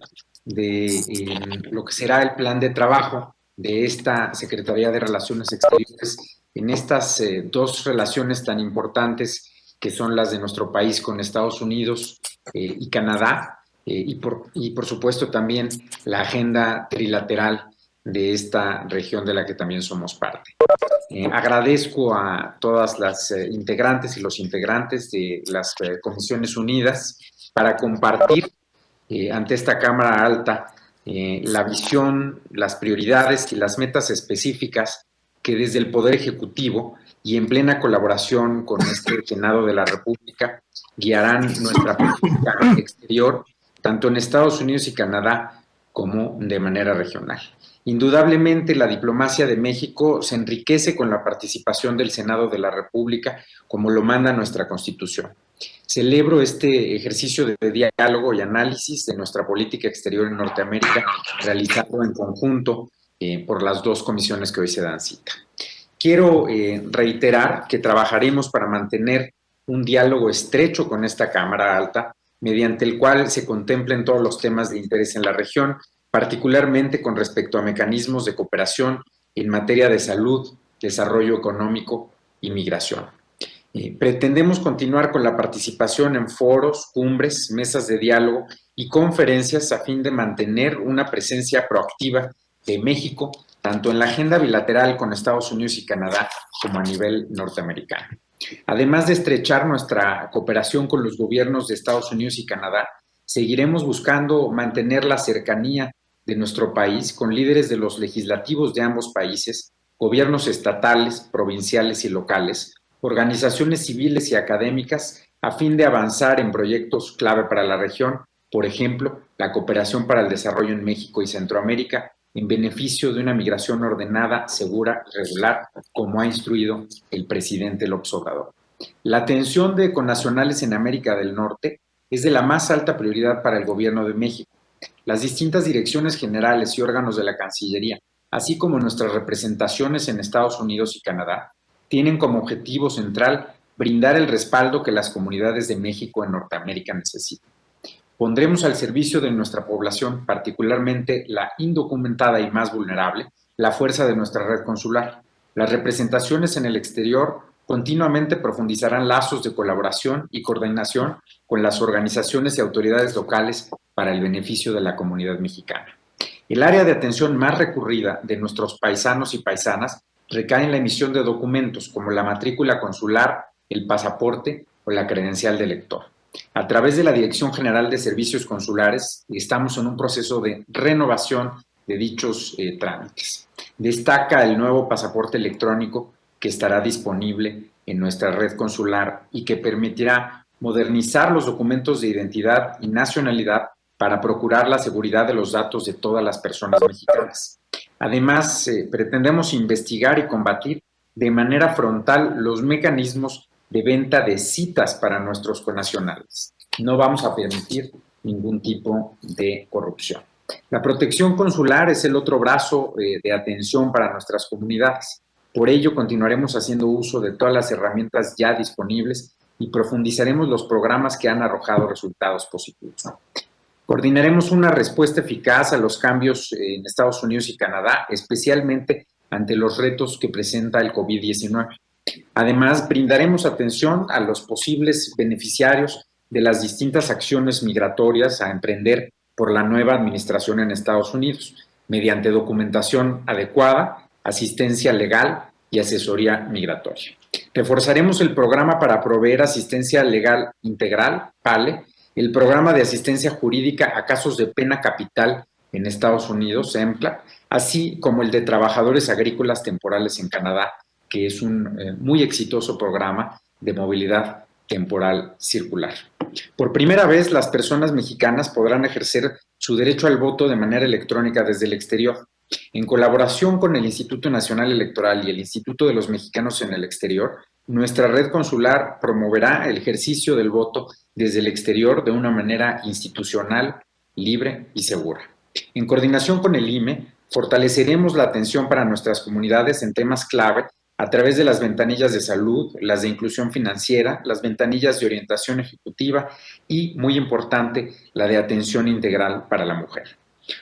de lo que será el plan de trabajo de esta Secretaría de Relaciones Exteriores en estas dos relaciones tan importantes que son las de nuestro país con Estados Unidos y Canadá, y por supuesto también la agenda trilateral de esta región de la que también somos parte. Agradezco a todas las integrantes y los integrantes de las Comisiones Unidas para compartir ante esta Cámara Alta la visión, las prioridades y las metas específicas que desde el Poder Ejecutivo y en plena colaboración con este Senado de la República guiarán nuestra política exterior, tanto en Estados Unidos y Canadá como de manera regional. Indudablemente, la diplomacia de México se enriquece con la participación del Senado de la República, como lo manda nuestra Constitución. Celebro este ejercicio de diálogo y análisis de nuestra política exterior en Norteamérica, realizado en conjunto por las dos comisiones que hoy se dan cita. Quiero reiterar que trabajaremos para mantener un diálogo estrecho con esta Cámara Alta, mediante el cual se contemplen todos los temas de interés en la región, particularmente con respecto a mecanismos de cooperación en materia de salud, desarrollo económico y migración. Pretendemos continuar con la participación en foros, cumbres, mesas de diálogo y conferencias a fin de mantener una presencia proactiva de México, tanto en la agenda bilateral con Estados Unidos y Canadá como a nivel norteamericano. Además de estrechar nuestra cooperación con los gobiernos de Estados Unidos y Canadá, seguiremos buscando mantener la cercanía de nuestro país con líderes de los legislativos de ambos países, gobiernos estatales, provinciales y locales, organizaciones civiles y académicas, a fin de avanzar en proyectos clave para la región, por ejemplo, la cooperación para el desarrollo en México y Centroamérica, en beneficio de una migración ordenada, segura y regular, como ha instruido el presidente López Obrador. La atención de connacionales en América del Norte es de la más alta prioridad para el Gobierno de México. Las distintas direcciones generales y órganos de la Cancillería, así como nuestras representaciones en Estados Unidos y Canadá, tienen como objetivo central brindar el respaldo que las comunidades de México en Norteamérica necesitan. Pondremos al servicio de nuestra población, particularmente la indocumentada y más vulnerable, la fuerza de nuestra red consular. Las representaciones en el exterior continuamente profundizarán lazos de colaboración y coordinación con las organizaciones y autoridades locales para el beneficio de la comunidad mexicana. El área de atención más recurrida de nuestros paisanos y paisanas recae en la emisión de documentos como la matrícula consular, el pasaporte o la credencial de lector. A través de la Dirección General de Servicios Consulares estamos en un proceso de renovación de dichos trámites. Destaca el nuevo pasaporte electrónico que estará disponible en nuestra red consular y que permitirá modernizar los documentos de identidad y nacionalidad para procurar la seguridad de los datos de todas las personas mexicanas. Además, pretendemos investigar y combatir de manera frontal los mecanismos de venta de citas para nuestros connacionales. No vamos a permitir ningún tipo de corrupción. La protección consular es el otro brazo de atención para nuestras comunidades. Por ello, continuaremos haciendo uso de todas las herramientas ya disponibles y profundizaremos los programas que han arrojado resultados positivos. Coordinaremos una respuesta eficaz a los cambios en Estados Unidos y Canadá, especialmente ante los retos que presenta el COVID-19. Además, brindaremos atención a los posibles beneficiarios de las distintas acciones migratorias a emprender por la nueva administración en Estados Unidos, mediante documentación adecuada, asistencia legal y asesoría migratoria. Reforzaremos el programa para proveer asistencia legal integral, PALE, el programa de asistencia jurídica a casos de pena capital en Estados Unidos, EMPLA, así como el de trabajadores agrícolas temporales en Canadá, que es un muy exitoso programa de movilidad temporal circular. Por primera vez, las personas mexicanas podrán ejercer su derecho al voto de manera electrónica desde el exterior. En colaboración con el Instituto Nacional Electoral y el Instituto de los Mexicanos en el Exterior, nuestra red consular promoverá el ejercicio del voto desde el exterior de una manera institucional, libre y segura. En coordinación con el IME, fortaleceremos la atención para nuestras comunidades en temas clave a través de las ventanillas de salud, las de inclusión financiera, las ventanillas de orientación ejecutiva y, muy importante, la de atención integral para la mujer.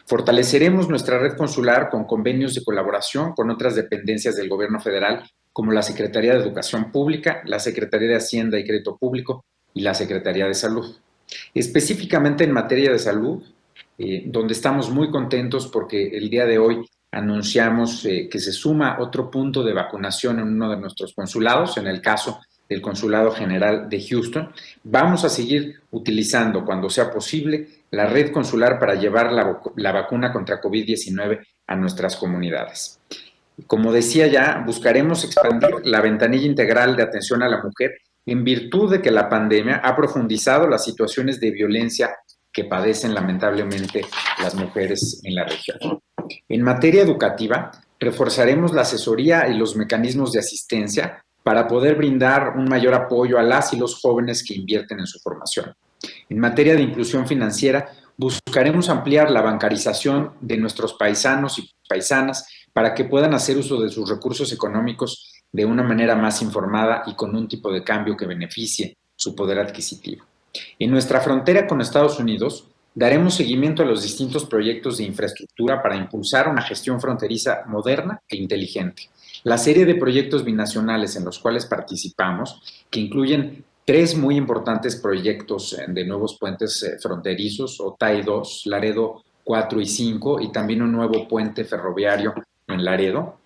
Fortaleceremos nuestra red consular con convenios de colaboración con otras dependencias del Gobierno federal, como la Secretaría de Educación Pública, la Secretaría de Hacienda y Crédito Público y la Secretaría de Salud. Específicamente en materia de salud, donde estamos muy contentos porque el día de hoy anunciamos que se suma otro punto de vacunación en uno de nuestros consulados, en el caso del Consulado General de Houston. Vamos a seguir utilizando, cuando sea posible, la red consular para llevar la vacuna contra COVID-19 a nuestras comunidades. Como decía ya, buscaremos expandir la ventanilla integral de atención a la mujer en virtud de que la pandemia ha profundizado las situaciones de violencia que padecen lamentablemente las mujeres en la región. En materia educativa, reforzaremos la asesoría y los mecanismos de asistencia para poder brindar un mayor apoyo a las y los jóvenes que invierten en su formación. En materia de inclusión financiera, buscaremos ampliar la bancarización de nuestros paisanos y paisanas para que puedan hacer uso de sus recursos económicos de una manera más informada y con un tipo de cambio que beneficie su poder adquisitivo. En nuestra frontera con Estados Unidos, daremos seguimiento a los distintos proyectos de infraestructura para impulsar una gestión fronteriza moderna e inteligente. La serie de proyectos binacionales en los cuales participamos, que incluyen 3 muy importantes proyectos de nuevos puentes fronterizos, Otay 2, Laredo 4 y 5, y también un nuevo puente ferroviario en Laredo,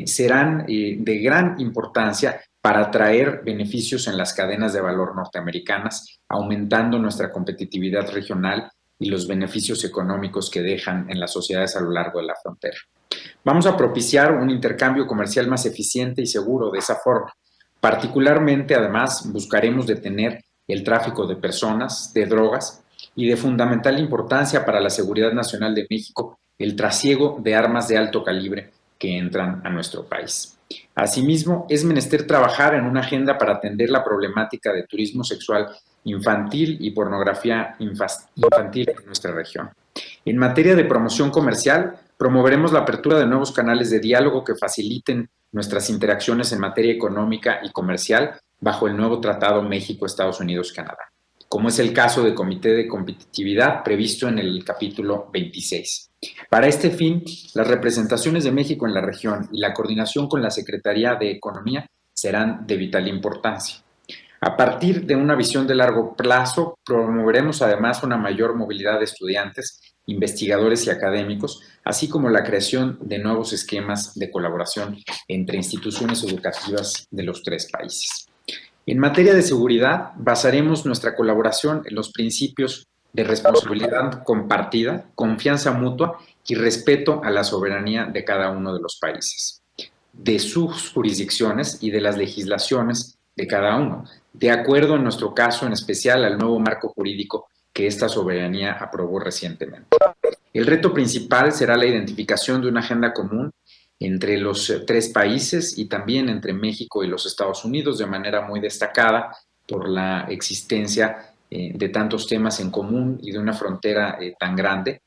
serán de gran importancia para traer beneficios en las cadenas de valor norteamericanas, aumentando nuestra competitividad regional y los beneficios económicos que dejan en las sociedades a lo largo de la frontera. Vamos a propiciar un intercambio comercial más eficiente y seguro de esa forma. Particularmente, además, buscaremos detener el tráfico de personas, de drogas y de fundamental importancia para la seguridad nacional de México, el trasiego de armas de alto calibre que entran a nuestro país. Asimismo, es menester trabajar en una agenda para atender la problemática de turismo sexual infantil y pornografía infantil en nuestra región. En materia de promoción comercial, promoveremos la apertura de nuevos canales de diálogo que faciliten nuestras interacciones en materia económica y comercial bajo el nuevo Tratado México-Estados Unidos-Canadá, como es el caso del Comité de Competitividad previsto en el capítulo 26. Para este fin, las representaciones de México en la región y la coordinación con la Secretaría de Economía serán de vital importancia. A partir de una visión de largo plazo, promoveremos además una mayor movilidad de estudiantes, investigadores y académicos, así como la creación de nuevos esquemas de colaboración entre instituciones educativas de los 3 países. En materia de seguridad, basaremos nuestra colaboración en los principios de responsabilidad compartida, confianza mutua y respeto a la soberanía de cada uno de los países, de sus jurisdicciones y de las legislaciones de cada uno, de acuerdo en nuestro caso en especial al nuevo marco jurídico que esta soberanía aprobó recientemente. El reto principal será la identificación de una agenda común entre los 3 países y también entre México y los Estados Unidos, de manera muy destacada por la existencia de tantos temas en común y de una frontera tan grande.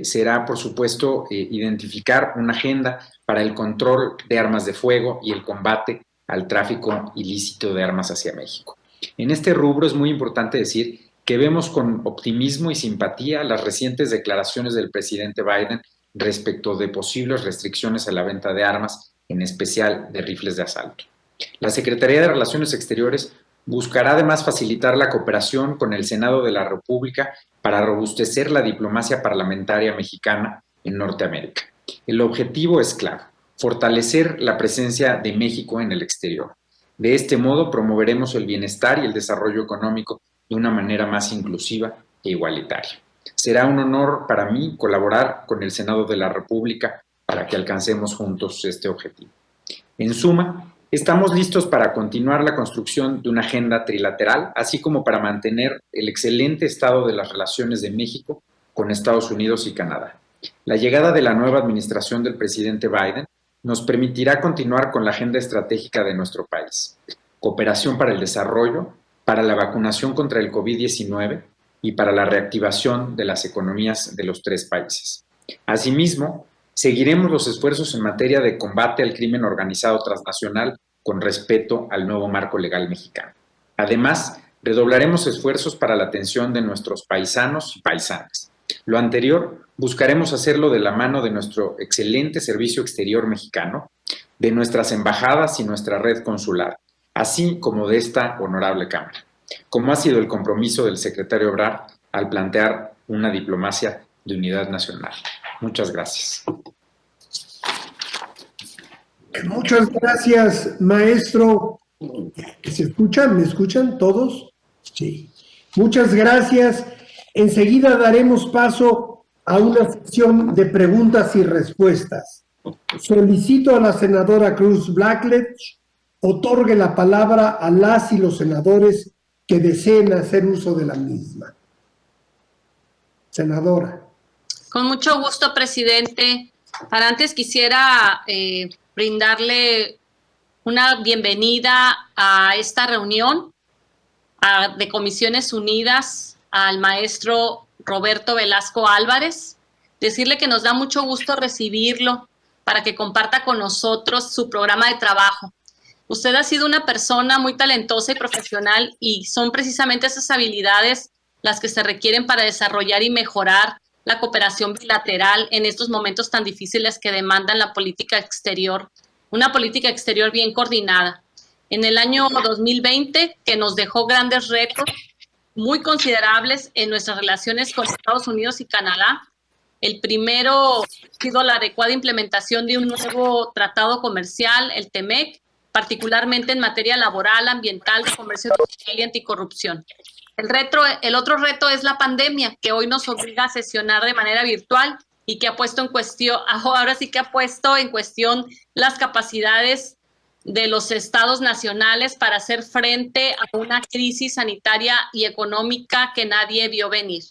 Será, por supuesto, identificar una agenda para el control de armas de fuego y el combate al tráfico ilícito de armas hacia México. En este rubro es muy importante decir que vemos con optimismo y simpatía las recientes declaraciones del presidente Biden respecto de posibles restricciones a la venta de armas, en especial de rifles de asalto. La Secretaría de Relaciones Exteriores buscará además facilitar la cooperación con el Senado de la República para robustecer la diplomacia parlamentaria mexicana en Norteamérica. El objetivo es claro: fortalecer la presencia de México en el exterior. De este modo promoveremos el bienestar y el desarrollo económico de una manera más inclusiva e igualitaria. Será un honor para mí colaborar con el Senado de la República para que alcancemos juntos este objetivo. En suma, estamos listos para continuar la construcción de una agenda trilateral, así como para mantener el excelente estado de las relaciones de México con Estados Unidos y Canadá. La llegada de la nueva administración del presidente Biden nos permitirá continuar con la agenda estratégica de nuestro país: cooperación para el desarrollo, para la vacunación contra el COVID-19 y para la reactivación de las economías de los 3 países. Asimismo, seguiremos los esfuerzos en materia de combate al crimen organizado transnacional con respeto al nuevo marco legal mexicano. Además, redoblaremos esfuerzos para la atención de nuestros paisanos y paisanas. Lo anterior buscaremos hacerlo de la mano de nuestro excelente servicio exterior mexicano, de nuestras embajadas y nuestra red consular, así como de esta honorable Cámara, como ha sido el compromiso del secretario Ebrard al plantear una diplomacia de unidad nacional. Muchas gracias. Muchas gracias, maestro. ¿Se escuchan? ¿Me escuchan todos? Sí. Muchas gracias. Enseguida daremos paso a una sesión de preguntas y respuestas. Solicito a la senadora Cruz Blackledge otorgue la palabra a las y los senadores que deseen hacer uso de la misma. Senadora. Con mucho gusto, presidente. Para antes quisiera brindarle una bienvenida a esta reunión de Comisiones Unidas al maestro Roberto Velasco Álvarez. Decirle que nos da mucho gusto recibirlo para que comparta con nosotros su programa de trabajo. Usted ha sido una persona muy talentosa y profesional y son precisamente esas habilidades las que se requieren para desarrollar y mejorar la cooperación bilateral en estos momentos tan difíciles que demandan la política exterior, una política exterior bien coordinada. En el año 2020, que nos dejó grandes retos muy considerables en nuestras relaciones con Estados Unidos y Canadá, el primero ha sido la adecuada implementación de un nuevo tratado comercial, el TEMEC, particularmente en materia laboral, ambiental, de comercio social y anticorrupción. El otro reto es la pandemia, que hoy nos obliga a sesionar de manera virtual y que ha puesto en cuestión, ahora sí que ha puesto en cuestión las capacidades de los estados nacionales para hacer frente a una crisis sanitaria y económica que nadie vio venir.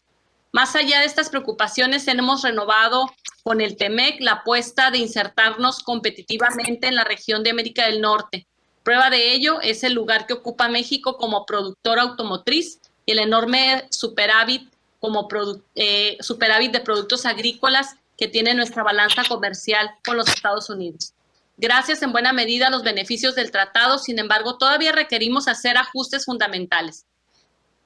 Más allá de estas preocupaciones, hemos renovado con el TEMEC la apuesta de insertarnos competitivamente en la región de América del Norte. Prueba de ello es el lugar que ocupa México como productor automotriz y el enorme superávit de productos agrícolas que tiene nuestra balanza comercial con los Estados Unidos. Gracias en buena medida a los beneficios del tratado, sin embargo, todavía requerimos hacer ajustes fundamentales.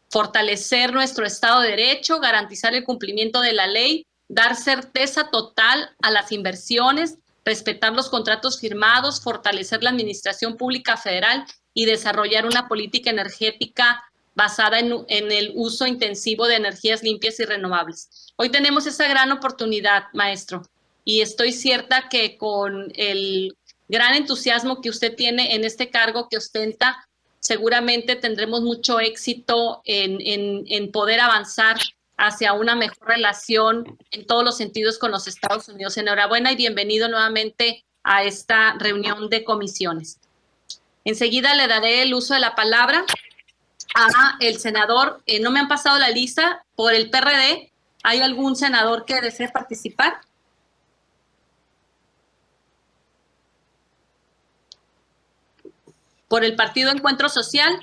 Fortalecer nuestro Estado de Derecho, garantizar el cumplimiento de la ley, dar certeza total a las inversiones, respetar los contratos firmados, fortalecer la administración pública federal y desarrollar una política energética basada en el uso intensivo de energías limpias y renovables. Hoy tenemos esa gran oportunidad, maestro, y estoy cierta que con el gran entusiasmo que usted tiene en este cargo que ostenta, seguramente tendremos mucho éxito en poder avanzar hacia una mejor relación en todos los sentidos con los Estados Unidos. Enhorabuena y bienvenido nuevamente a esta reunión de comisiones. Enseguida le daré el uso de la palabra a el senador. No me han pasado la lista por el PRD. ¿Hay algún senador que desee participar? Por el Partido Encuentro Social.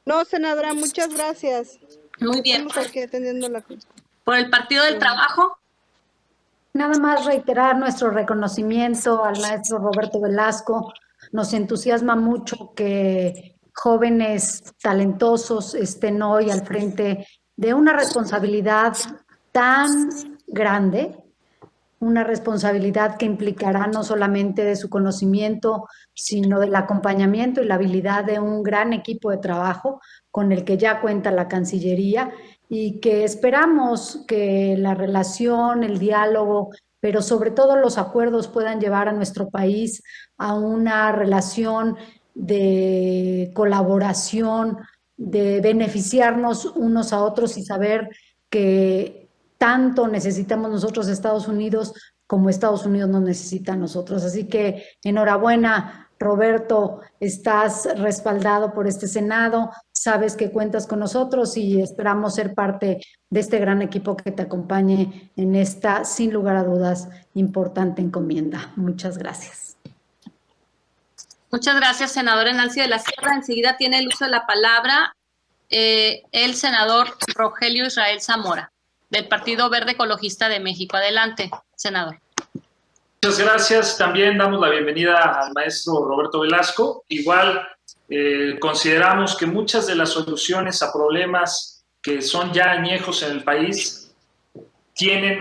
No, senadora, muchas gracias. Muy bien. Estamos aquí atendiendo la... Por el Partido del Trabajo. Nada más reiterar nuestro reconocimiento al maestro Roberto Velasco. Nos entusiasma mucho que jóvenes talentosos estén hoy al frente de una responsabilidad tan grande, una responsabilidad que implicará no solamente de su conocimiento, sino del acompañamiento y la habilidad de un gran equipo de trabajo con el que ya cuenta la Cancillería y que esperamos que la relación, el diálogo, pero sobre todo los acuerdos puedan llevar a nuestro país a una relación de colaboración, de beneficiarnos unos a otros y saber que tanto necesitamos nosotros Estados Unidos como Estados Unidos nos necesita a nosotros. Así que enhorabuena, Roberto, estás respaldado por este Senado, sabes que cuentas con nosotros y esperamos ser parte de este gran equipo que te acompañe en esta, sin lugar a dudas, importante encomienda. Muchas gracias. Muchas gracias, senadora Nancy de la Sierra. Enseguida tiene el uso de la palabra el senador Rogelio Israel Zamora, del Partido Verde Ecologista de México. Adelante, senador. Muchas gracias. También damos la bienvenida al maestro Roberto Velasco. Igual consideramos que muchas de las soluciones a problemas que son ya añejos en el país tienen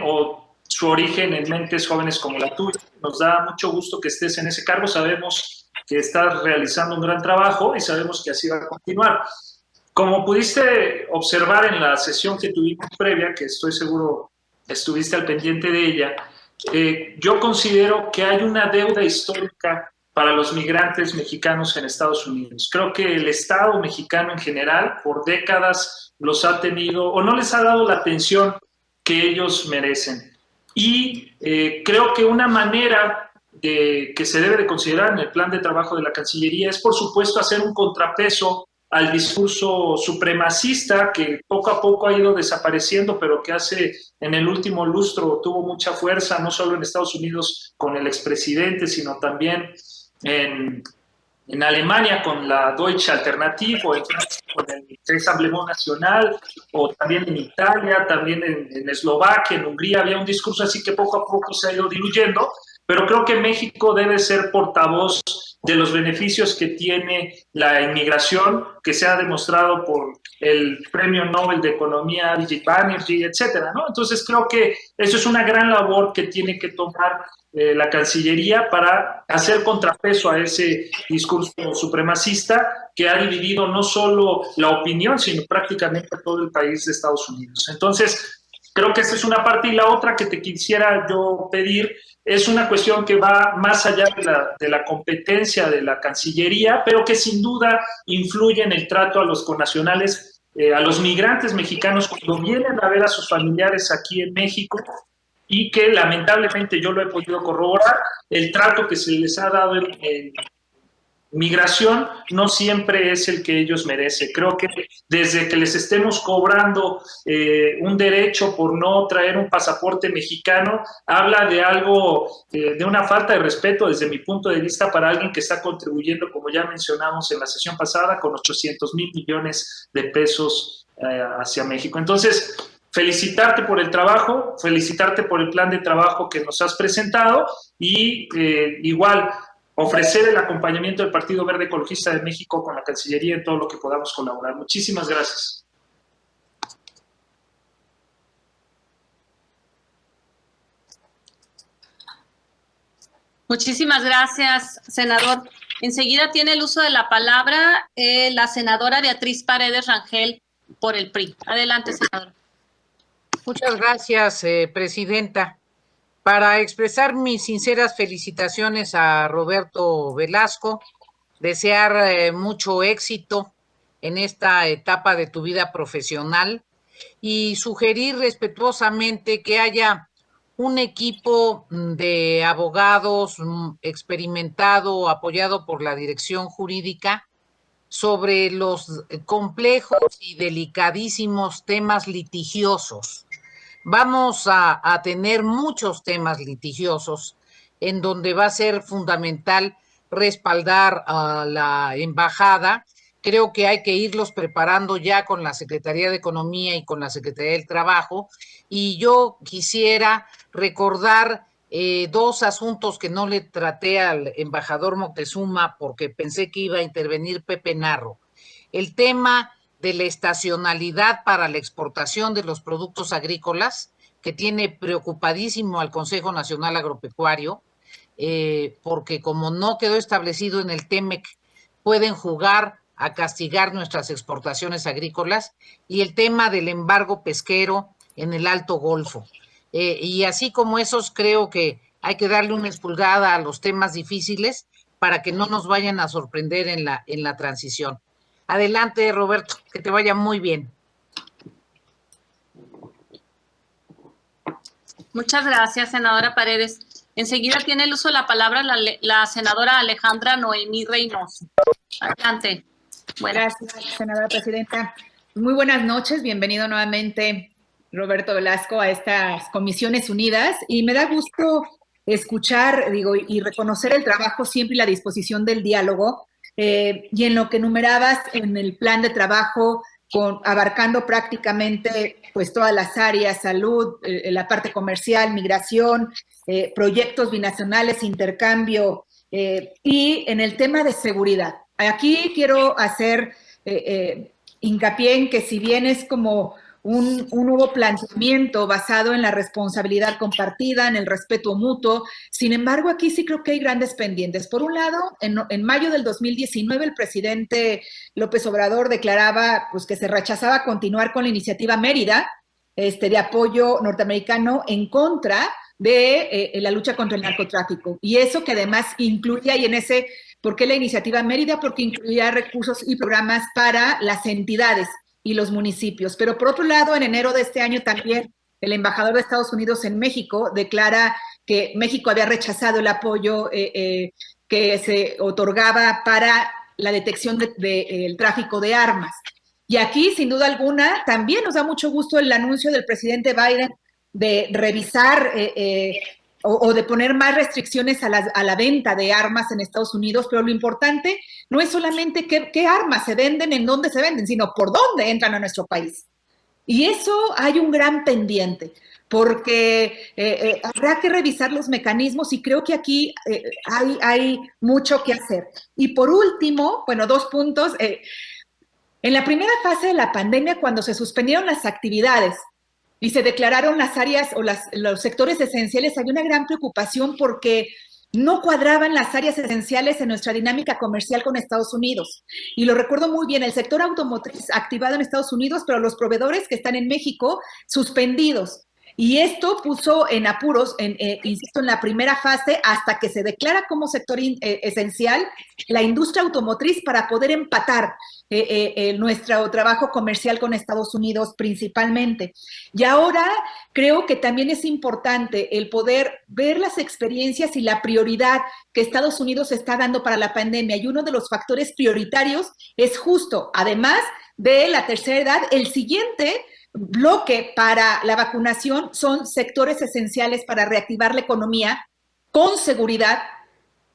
su origen en mentes jóvenes como la tuya. Nos da mucho gusto que estés en ese cargo. Sabemos que estás realizando un gran trabajo y sabemos que así va a continuar. Como pudiste observar en la sesión que tuvimos previa, que estoy seguro estuviste al pendiente de ella, yo considero que hay una deuda histórica para los migrantes mexicanos en Estados Unidos. Creo que el Estado mexicano en general, por décadas, los ha tenido o no les ha dado la atención que ellos merecen. Y creo que una manera que se debe de considerar en el plan de trabajo de la Cancillería es, por supuesto, hacer un contrapeso al discurso supremacista que poco a poco ha ido desapareciendo, pero que en el último lustro tuvo mucha fuerza, no solo en Estados Unidos con el expresidente, sino también en en Alemania con la Deutsche Alternative, o en Francia con el Rassemblement National, o también en Italia, también en Eslovaquia, en Hungría, había un discurso así que poco a poco se ha ido diluyendo, pero creo que México debe ser portavoz de los beneficios que tiene la inmigración, que se ha demostrado por el Premio Nobel de Economía, Abhijit Banerjee, etcétera, ¿no? Entonces creo que eso es una gran labor que tiene que tomar la Cancillería para hacer contrapeso a ese discurso supremacista que ha dividido no solo la opinión, sino prácticamente todo el país de Estados Unidos. Entonces, creo que esa es una parte, y la otra que te quisiera yo pedir es una cuestión que va más allá de la competencia de la Cancillería, pero que sin duda influye en el trato a los connacionales, a los migrantes mexicanos cuando vienen a ver a sus familiares aquí en México, y que lamentablemente yo lo he podido corroborar, el trato que se les ha dado en migración no siempre es el que ellos merecen. Creo que desde que les estemos cobrando un derecho por no traer un pasaporte mexicano, habla de algo, de una falta de respeto desde mi punto de vista para alguien que está contribuyendo, como ya mencionamos en la sesión pasada, con 800,000 millones de pesos hacia México. Entonces, felicitarte por el trabajo, felicitarte por el plan de trabajo que nos has presentado, y igual ofrecer el acompañamiento del Partido Verde Ecologista de México con la Cancillería en todo lo que podamos colaborar. Muchísimas gracias. Muchísimas gracias, senador. Enseguida tiene el uso de la palabra la senadora Beatriz Paredes Rangel por el PRI. Adelante, senadora. Muchas gracias, presidenta. Para expresar mis sinceras felicitaciones a Roberto Velasco, desear mucho éxito en esta etapa de tu vida profesional y sugerir respetuosamente que haya un equipo de abogados experimentado, apoyado por la dirección jurídica, sobre los complejos y delicadísimos temas litigiosos. Vamos a tener muchos temas litigiosos en donde va a ser fundamental respaldar a la embajada. Creo que hay que irlos preparando ya con la Secretaría de Economía y con la Secretaría del Trabajo. Y yo quisiera recordar dos asuntos que no le traté al embajador Moctezuma porque pensé que iba a intervenir Pepe Narro. El tema de la estacionalidad para la exportación de los productos agrícolas, que tiene preocupadísimo al Consejo Nacional Agropecuario, porque como no quedó establecido en el TEMEC, pueden jugar a castigar nuestras exportaciones agrícolas, y el tema del embargo pesquero en el Alto Golfo. Y así como esos, creo que hay que darle una expulgada a los temas difíciles para que no nos vayan a sorprender en la transición. Adelante, Roberto, que te vaya muy bien. Muchas gracias, senadora Paredes. Enseguida tiene el uso de la palabra la senadora Alejandra Noemí Reynoso. Adelante. Gracias, senadora presidenta. Muy buenas noches, bienvenido nuevamente, Roberto Velasco, a estas Comisiones Unidas, y me da gusto escuchar, y reconocer el trabajo siempre y la disposición del diálogo, y en lo que enumerabas en el plan de trabajo, abarcando prácticamente pues todas las áreas, salud, la parte comercial, migración, proyectos binacionales, intercambio, y en el tema de seguridad. Aquí quiero hacer hincapié en que si bien es como un nuevo planteamiento basado en la responsabilidad compartida, en el respeto mutuo. Sin embargo, aquí sí creo que hay grandes pendientes. Por un lado, en mayo del 2019, el presidente López Obrador declaraba pues, que se rechazaba continuar con la iniciativa Mérida, de apoyo norteamericano en contra de la lucha contra el narcotráfico. Y eso que además incluía, y en ese, ¿por qué la iniciativa Mérida? Porque incluía recursos y programas para las entidades y los municipios. Pero por otro lado, en enero de este año también el embajador de Estados Unidos en México declara que México había rechazado el apoyo que se otorgaba para la detección del tráfico de armas. Y aquí, sin duda alguna, también nos da mucho gusto el anuncio del presidente Biden de revisar o de poner más restricciones a la venta de armas en Estados Unidos, pero lo importante no es solamente qué armas se venden, en dónde se venden, sino por dónde entran a nuestro país. Y eso hay un gran pendiente, porque habrá que revisar los mecanismos y creo que aquí hay mucho que hacer. Y por último, bueno, 2 puntos. En la primera fase de la pandemia, cuando se suspendieron las actividades y se declararon las áreas o los sectores esenciales, había una gran preocupación porque no cuadraban las áreas esenciales en nuestra dinámica comercial con Estados Unidos. Y lo recuerdo muy bien, el sector automotriz activado en Estados Unidos, pero los proveedores que están en México suspendidos. Y esto puso en apuros, insisto, en la primera fase, hasta que se declara como sector esencial la industria automotriz para poder empatar nuestro trabajo comercial con Estados Unidos principalmente. Y ahora creo que también es importante el poder ver las experiencias y la prioridad que Estados Unidos está dando para la pandemia. Y uno de los factores prioritarios es justo, además de la tercera edad, el siguiente bloque para la vacunación son sectores esenciales para reactivar la economía con seguridad,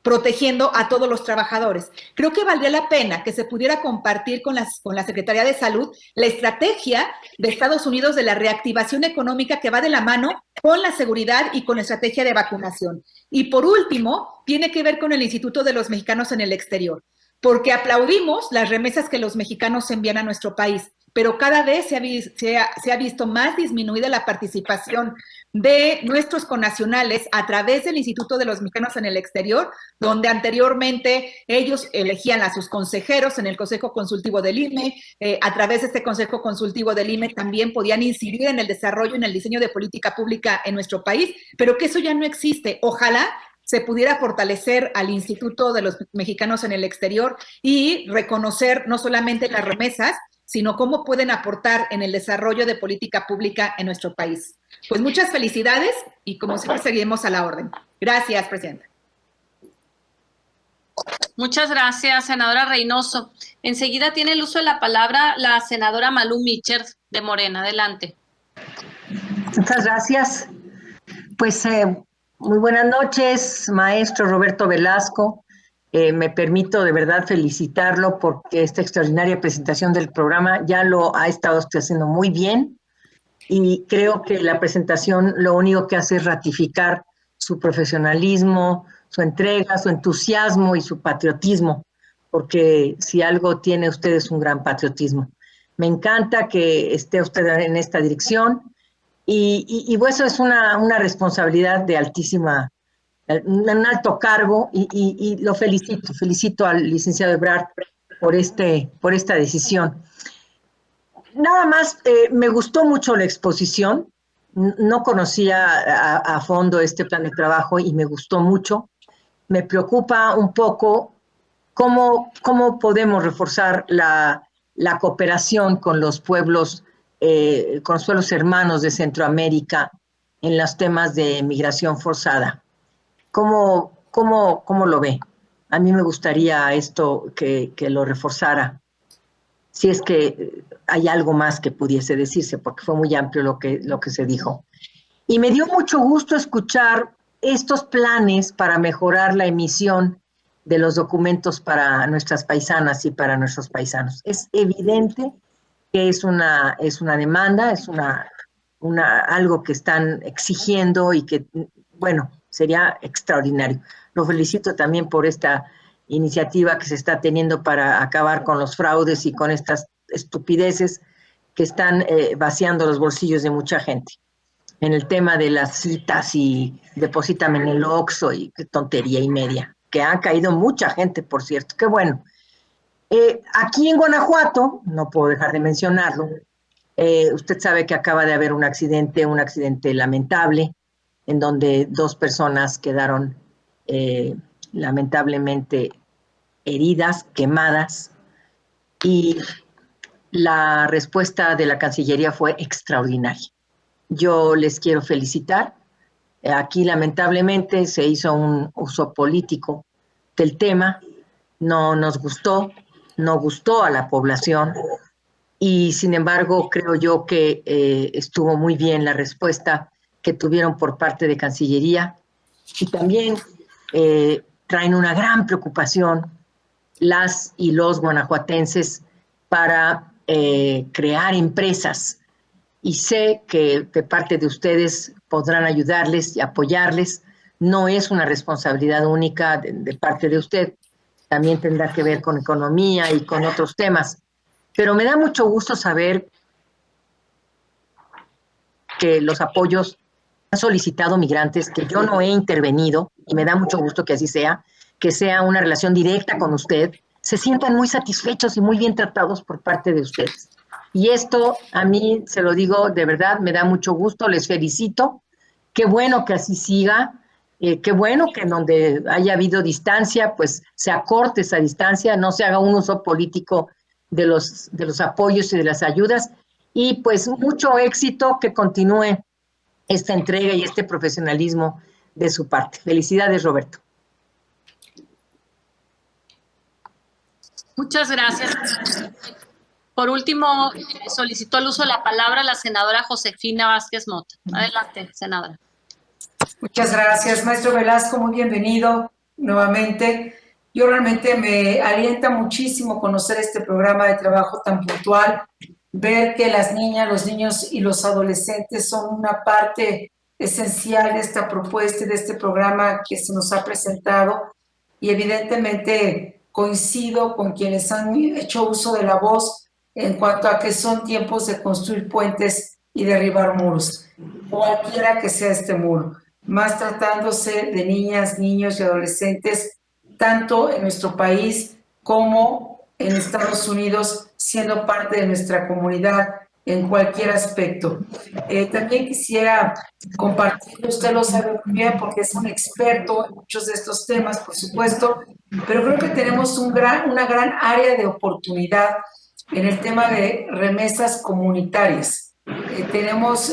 protegiendo a todos los trabajadores. Creo que valdría la pena que se pudiera compartir con la Secretaría de Salud la estrategia de Estados Unidos de la reactivación económica que va de la mano con la seguridad y con la estrategia de vacunación. Y por último, tiene que ver con el Instituto de los Mexicanos en el Exterior, porque aplaudimos las remesas que los mexicanos envían a nuestro país, pero cada vez se ha visto más disminuida la participación de nuestros connacionales a través del Instituto de los Mexicanos en el Exterior, donde anteriormente ellos elegían a sus consejeros en el Consejo Consultivo del IME, a través de este Consejo Consultivo del IME también podían incidir en el desarrollo, en el diseño de política pública en nuestro país, pero que eso ya no existe. Ojalá se pudiera fortalecer al Instituto de los Mexicanos en el Exterior y reconocer no solamente las remesas, sino cómo pueden aportar en el desarrollo de política pública en nuestro país. Pues muchas felicidades y como siempre seguiremos a la orden. Gracias, Presidenta. Muchas gracias, senadora Reynoso. Enseguida tiene el uso de la palabra la senadora Malú Micher de Morena. Adelante. Muchas gracias. Pues muy buenas noches, maestro Roberto Velasco. Me permito de verdad felicitarlo porque esta extraordinaria presentación del programa ya lo ha estado haciendo muy bien y creo que la presentación lo único que hace es ratificar su profesionalismo, su entrega, su entusiasmo y su patriotismo, porque si algo tiene usted es un gran patriotismo. Me encanta que esté usted en esta dirección y pues eso es una responsabilidad de un alto cargo y lo felicito al licenciado Ebrard por esta decisión. Nada más, me gustó mucho la exposición, no conocía a fondo este plan de trabajo y me gustó mucho. Me preocupa un poco cómo podemos reforzar la cooperación con los pueblos hermanos de Centroamérica en los temas de migración forzada. ¿Cómo lo ve? A mí me gustaría esto que lo reforzara, si es que hay algo más que pudiese decirse, porque fue muy amplio lo que se dijo. Y me dio mucho gusto escuchar estos planes para mejorar la emisión de los documentos para nuestras paisanas y para nuestros paisanos. Es evidente que es una demanda, es algo que están exigiendo y que, bueno, sería extraordinario. Lo felicito también por esta iniciativa que se está teniendo para acabar con los fraudes y con estas estupideces que están vaciando los bolsillos de mucha gente. En el tema de las citas y deposítame en el Oxxo y qué tontería y media, que ha caído mucha gente, por cierto. Qué bueno. Aquí en Guanajuato, no puedo dejar de mencionarlo, usted sabe que acaba de haber un accidente lamentable, en donde 2 personas quedaron lamentablemente heridas, quemadas, y la respuesta de la Cancillería fue extraordinaria. Yo les quiero felicitar. Aquí lamentablemente se hizo un uso político del tema, no nos gustó, no gustó a la población, y sin embargo creo yo que estuvo muy bien la respuesta que tuvieron por parte de Cancillería Y también traen una gran preocupación las y los guanajuatenses para crear empresas. Y sé que de parte de ustedes podrán ayudarles y apoyarles. No es una responsabilidad única de parte de usted. También tendrá que ver con economía y con otros temas. Pero me da mucho gusto saber que los apoyos han solicitado migrantes, que yo no he intervenido, y me da mucho gusto que así sea, que sea una relación directa con usted, se sientan muy satisfechos y muy bien tratados por parte de ustedes. Y esto a mí, se lo digo de verdad, me da mucho gusto, les felicito. Qué bueno que así siga, qué bueno que en donde haya habido distancia, pues se acorte esa distancia, no se haga un uso político de los apoyos y de las ayudas. Y pues mucho éxito, que continúe esta entrega y este profesionalismo de su parte. Felicidades, Roberto. Muchas gracias. Por último, solicitó el uso de la palabra la senadora Josefina Vázquez Mota. Adelante, senadora. Muchas gracias, maestro Velasco, muy bienvenido nuevamente. Yo realmente me alienta muchísimo conocer este programa de trabajo tan puntual, ver que las niñas, los niños y los adolescentes son una parte esencial de esta propuesta y de este programa que se nos ha presentado, y evidentemente coincido con quienes han hecho uso de la voz en cuanto a que son tiempos de construir puentes y derribar muros, cualquiera que sea este muro, más tratándose de niñas, niños y adolescentes, tanto en nuestro país como en Estados Unidos, siendo parte de nuestra comunidad en cualquier aspecto. También quisiera compartir, usted lo sabe muy bien porque es un experto en muchos de estos temas, por supuesto, pero creo que tenemos una gran área de oportunidad en el tema de remesas comunitarias. Tenemos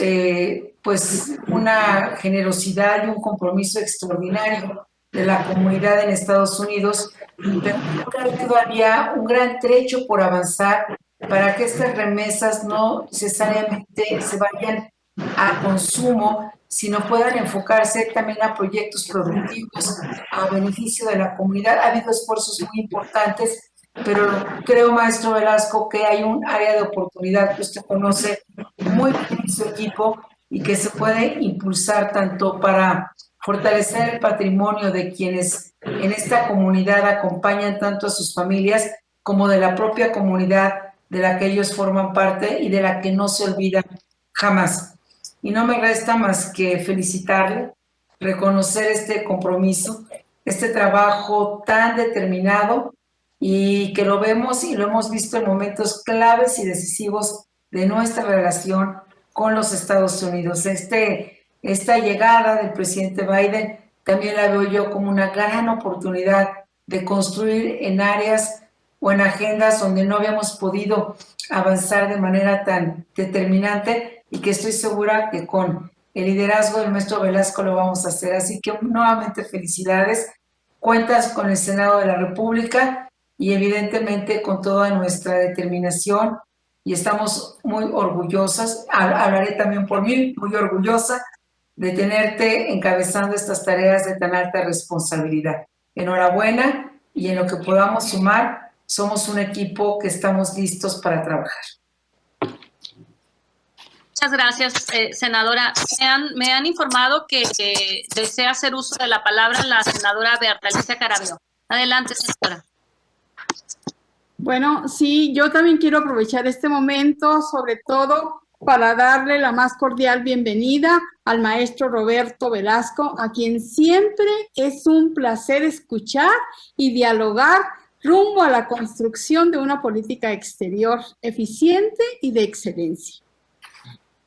pues una generosidad y un compromiso extraordinario de la comunidad en Estados Unidos, pero creo que hay todavía un gran trecho por avanzar para que estas remesas no necesariamente se vayan a consumo, sino puedan enfocarse también a proyectos productivos a beneficio de la comunidad. Ha habido esfuerzos muy importantes, pero creo, maestro Velasco, que hay un área de oportunidad que usted conoce muy bien en su equipo y que se puede impulsar tanto para fortalecer el patrimonio de quienes en esta comunidad acompañan tanto a sus familias como de la propia comunidad de la que ellos forman parte y de la que no se olvidan jamás. Y no me resta más que felicitarle, reconocer este compromiso, este trabajo tan determinado, y que lo vemos y lo hemos visto en momentos claves y decisivos de nuestra relación con los Estados Unidos. Esta llegada del presidente Biden también la veo yo como una gran oportunidad de construir en áreas o en agendas donde no habíamos podido avanzar de manera tan determinante, y que estoy segura que con el liderazgo del maestro Velasco lo vamos a hacer. Así que nuevamente felicidades, cuentas con el Senado de la República y evidentemente con toda nuestra determinación, y estamos muy orgullosas, hablaré también por mí, muy orgullosa de tenerte encabezando estas tareas de tan alta responsabilidad. Enhorabuena, y en lo que podamos sumar, somos un equipo que estamos listos para trabajar. Muchas gracias, senadora. Me han informado que desea hacer uso de la palabra la senadora Berta Alicia Carabió. Adelante, senadora. Bueno, sí, yo también quiero aprovechar este momento, sobre todo para darle la más cordial bienvenida al maestro Roberto Velasco, a quien siempre es un placer escuchar y dialogar rumbo a la construcción de una política exterior eficiente y de excelencia.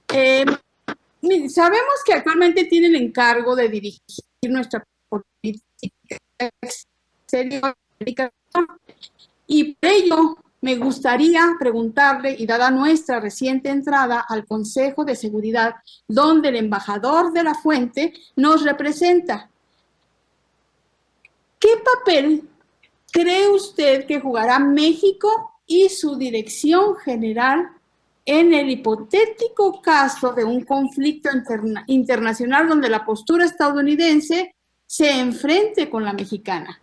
Sabemos que actualmente tiene el encargo de dirigir nuestra política exterior, y por ello me gustaría preguntarle, y dada nuestra reciente entrada al Consejo de Seguridad, donde el embajador de la Fuente nos representa, ¿qué papel cree usted que jugará México y su dirección general en el hipotético caso de un conflicto internacional donde la postura estadounidense se enfrente con la mexicana.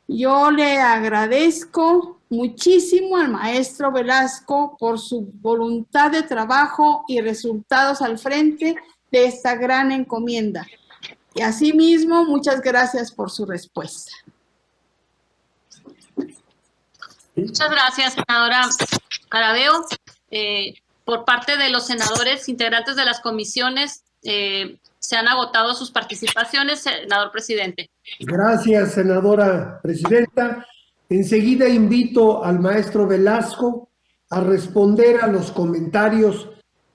Yo le agradezco muchísimo al maestro Velasco por su voluntad de trabajo y resultados al frente de esta gran encomienda. Y asimismo, muchas gracias por su respuesta. Muchas gracias, senadora Carabeo. Por parte de los senadores integrantes de las comisiones, se han agotado sus participaciones, senador presidente. Gracias, senadora presidenta. Enseguida invito al maestro Velasco a responder a los comentarios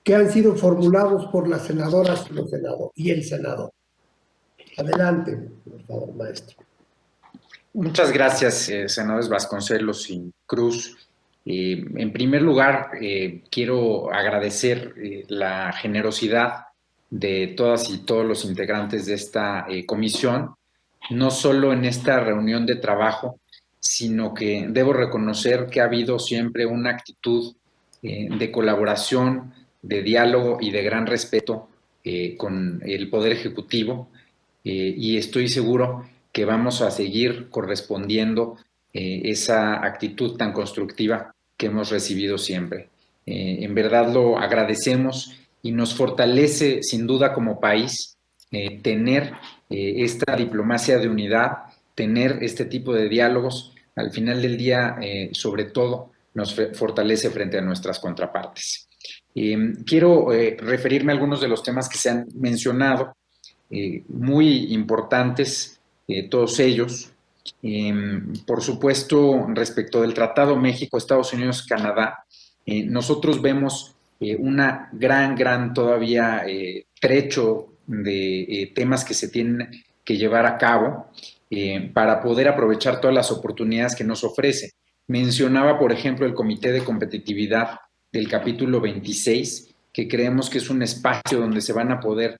que han sido formulados por las senadoras y el senador. Adelante, por favor, maestro. Muchas gracias, senadores Vasconcelos y Cruz. En primer lugar, quiero agradecer la generosidad de todas y todos los integrantes de esta comisión, no solo en esta reunión de trabajo, sino que debo reconocer que ha habido siempre una actitud de colaboración, de diálogo y de gran respeto con el Poder Ejecutivo, y estoy seguro que vamos a seguir correspondiendo esa actitud tan constructiva que hemos recibido siempre. En verdad lo agradecemos y nos fortalece sin duda como país tener esta diplomacia de unidad, tener este tipo de diálogos. Al final del día, sobre todo, nos fortalece frente a nuestras contrapartes. Quiero referirme a algunos de los temas que se han mencionado, muy importantes, todos ellos. Por supuesto, respecto del Tratado México, Estados Unidos, Canadá, nosotros vemos una gran todavía trecho de temas que se tienen que llevar a cabo para poder aprovechar todas las oportunidades que nos ofrece. Mencionaba, por ejemplo, el Comité de Competitividad del capítulo 26, que creemos que es un espacio donde se van a poder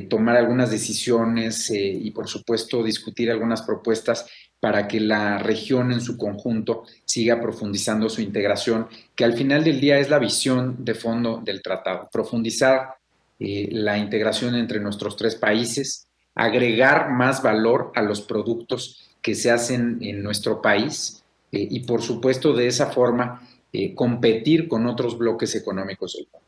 tomar algunas decisiones y, por supuesto, discutir algunas propuestas para que la región en su conjunto siga profundizando su integración, que al final del día es la visión de fondo del tratado. Profundizar la integración entre nuestros tres países, agregar más valor a los productos que se hacen en nuestro país y, por supuesto, de esa forma competir con otros bloques económicos del mundo.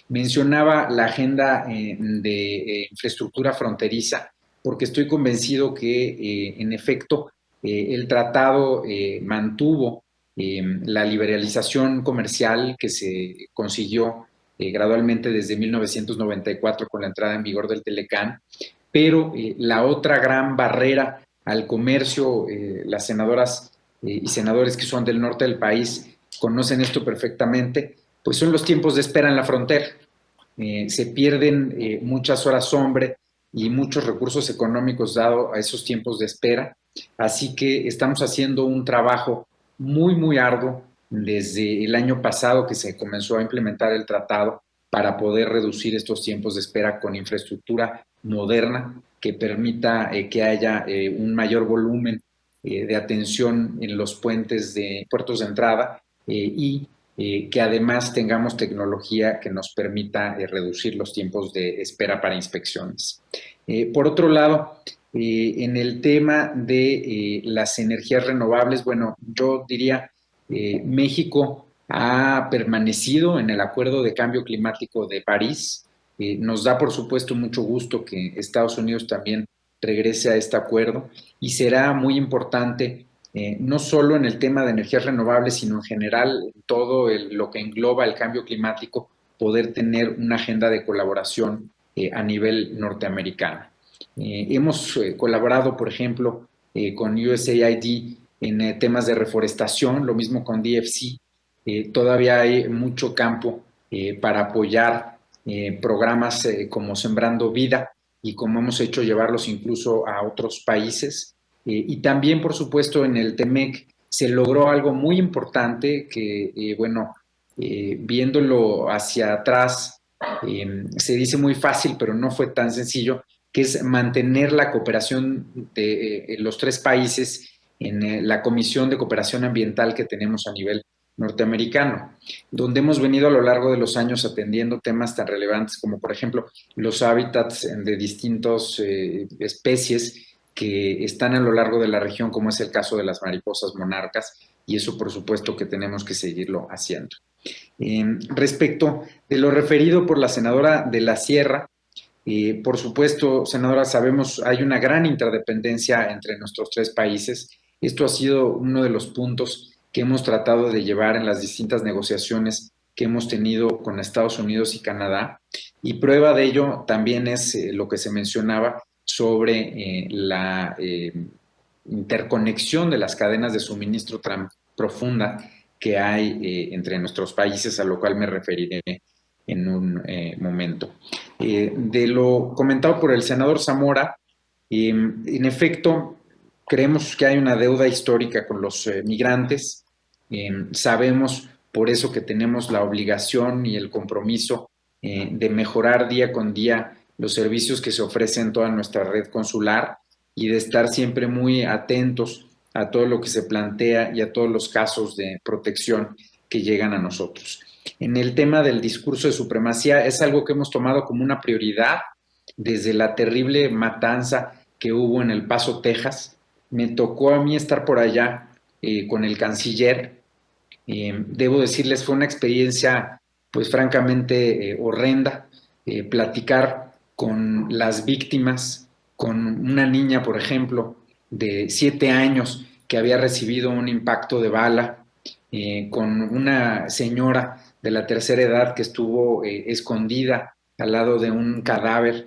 Mencionaba la agenda de infraestructura fronteriza, porque estoy convencido que, en efecto, el tratado mantuvo la liberalización comercial que se consiguió gradualmente desde 1994 con la entrada en vigor del Telecán, pero la otra gran barrera al comercio, las senadoras y senadores que son del norte del país conocen esto perfectamente, pues son los tiempos de espera en la frontera. Se pierden muchas horas hombre y muchos recursos económicos dado a esos tiempos de espera. Así que estamos haciendo un trabajo muy arduo desde el año pasado que se comenzó a implementar el tratado para poder reducir estos tiempos de espera con infraestructura moderna que permita que haya un mayor volumen de atención en los puertos de entrada y que además tengamos tecnología que nos permita reducir los tiempos de espera para inspecciones. Por otro lado, en el tema de las energías renovables, bueno, yo diría México ha permanecido en el Acuerdo de Cambio Climático de París. Nos da, por supuesto, mucho gusto que Estados Unidos también regrese a este acuerdo y será muy importante no solo en el tema de energías renovables, sino en general todo lo que engloba el cambio climático, poder tener una agenda de colaboración a nivel norteamericano. Hemos colaborado, por ejemplo, con USAID en temas de reforestación, lo mismo con DFC. Todavía hay mucho campo para apoyar programas como Sembrando Vida y como hemos hecho llevarlos incluso a otros países. Y también, por supuesto, en el TEMEC se logró algo muy importante que, viéndolo hacia atrás, se dice muy fácil, pero no fue tan sencillo, que es mantener la cooperación de los tres países en la Comisión de Cooperación Ambiental que tenemos a nivel norteamericano, donde hemos venido a lo largo de los años atendiendo temas tan relevantes como, por ejemplo, los hábitats de distintas especies que están a lo largo de la región, como es el caso de las mariposas monarcas, y eso por supuesto que tenemos que seguirlo haciendo. Respecto de lo referido por la senadora de la Sierra, por supuesto, senadora, sabemos hay una gran interdependencia entre nuestros tres países. Esto ha sido uno de los puntos que hemos tratado de llevar en las distintas negociaciones que hemos tenido con Estados Unidos y Canadá, y prueba de ello también es lo que se mencionaba sobre la interconexión de las cadenas de suministro tan profunda que hay entre nuestros países, a lo cual me referiré en un momento. De lo comentado por el senador Zamora, en efecto, creemos que hay una deuda histórica con los migrantes. Sabemos por eso que tenemos la obligación y el compromiso de mejorar día con día los servicios que se ofrecen en toda nuestra red consular y de estar siempre muy atentos a todo lo que se plantea y a todos los casos de protección que llegan a nosotros. En el tema del discurso de supremacía es algo que hemos tomado como una prioridad desde la terrible matanza que hubo en El Paso, Texas. Me tocó a mí estar por allá con el canciller. Debo decirles, fue una experiencia pues francamente horrenda, platicar con las víctimas, con una niña, por ejemplo, de 7 años que había recibido un impacto de bala, con una señora de la tercera edad que estuvo escondida al lado de un cadáver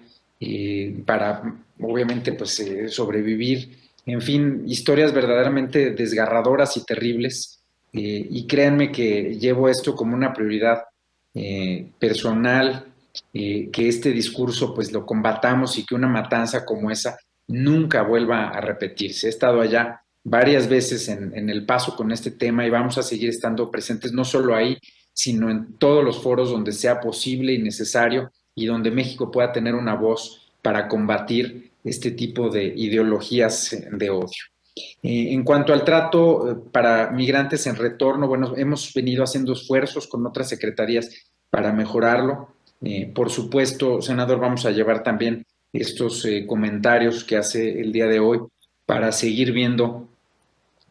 para, obviamente, pues sobrevivir. En fin, historias verdaderamente desgarradoras y terribles. Y créanme que llevo esto como una prioridad personal, que este discurso pues lo combatamos y que una matanza como esa nunca vuelva a repetirse. He estado allá varias veces en El Paso con este tema y vamos a seguir estando presentes no solo ahí, sino en todos los foros donde sea posible y necesario y donde México pueda tener una voz para combatir este tipo de ideologías de odio. En cuanto al trato para migrantes en retorno, bueno, hemos venido haciendo esfuerzos con otras secretarías para mejorarlo. Por supuesto, senador, vamos a llevar también estos comentarios que hace el día de hoy para seguir viendo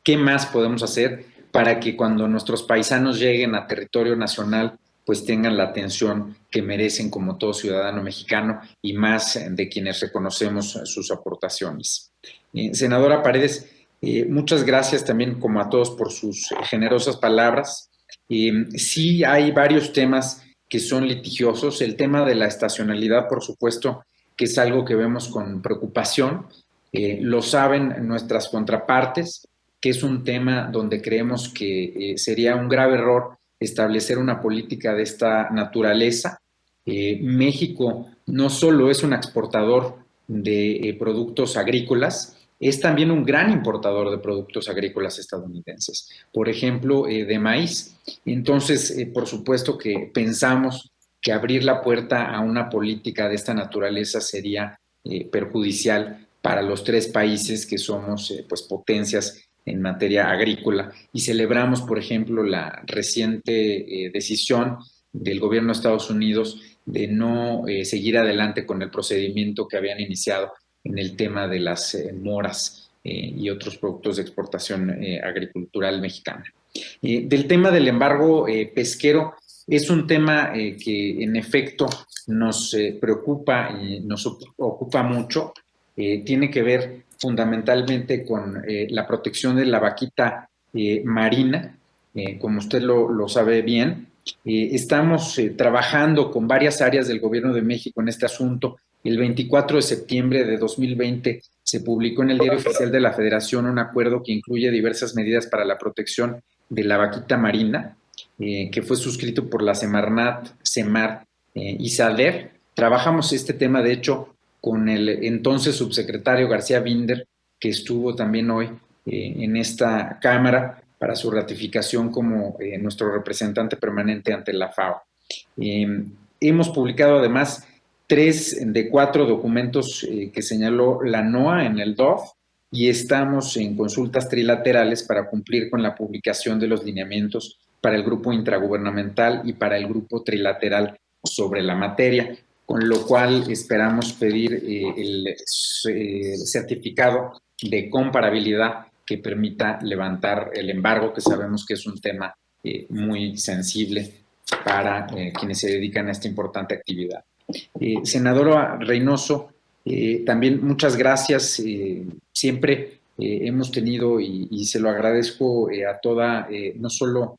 qué más podemos hacer para que cuando nuestros paisanos lleguen a territorio nacional, pues tengan la atención que merecen como todo ciudadano mexicano y más de quienes reconocemos sus aportaciones. Senadora Paredes, muchas gracias también como a todos por sus generosas palabras. Sí hay varios temas que son litigiosos. El tema de la estacionalidad, por supuesto, que es algo que vemos con preocupación. Lo saben nuestras contrapartes, que es un tema donde creemos que sería un grave error establecer una política de esta naturaleza. México no solo es un exportador de productos agrícolas, es también un gran importador de productos agrícolas estadounidenses, por ejemplo, de maíz. Entonces, por supuesto que pensamos que abrir la puerta a una política de esta naturaleza sería perjudicial para los tres países que somos pues, potencias en materia agrícola, y celebramos, por ejemplo, la reciente decisión del gobierno de Estados Unidos de no seguir adelante con el procedimiento que habían iniciado en el tema de las moras y otros productos de exportación agricultural mexicana. Del tema del embargo pesquero, es un tema que en efecto nos preocupa y nos ocupa mucho. Tiene que ver fundamentalmente con la protección de la vaquita marina, como usted lo sabe bien. Estamos trabajando con varias áreas del Gobierno de México en este asunto. El 24 de septiembre de 2020 se publicó en el Diario Oficial de la Federación un acuerdo que incluye diversas medidas para la protección de la vaquita marina, que fue suscrito por la Semarnat, Semar y SADER. Trabajamos este tema, de hecho, con el entonces subsecretario García Binder, que estuvo también hoy en esta Cámara para su ratificación como nuestro representante permanente ante la FAO. Hemos publicado además 3 de 4 documentos que señaló la NOAA en el DOF y estamos en consultas trilaterales para cumplir con la publicación de los lineamientos para el grupo intragubernamental y para el grupo trilateral sobre la materia. con lo cual esperamos pedir el certificado de comparabilidad que permita levantar el embargo, que sabemos que es un tema muy sensible para quienes se dedican a esta importante actividad. Senadora Reynoso, también muchas gracias. Siempre hemos tenido, y se lo agradezco a toda, no solo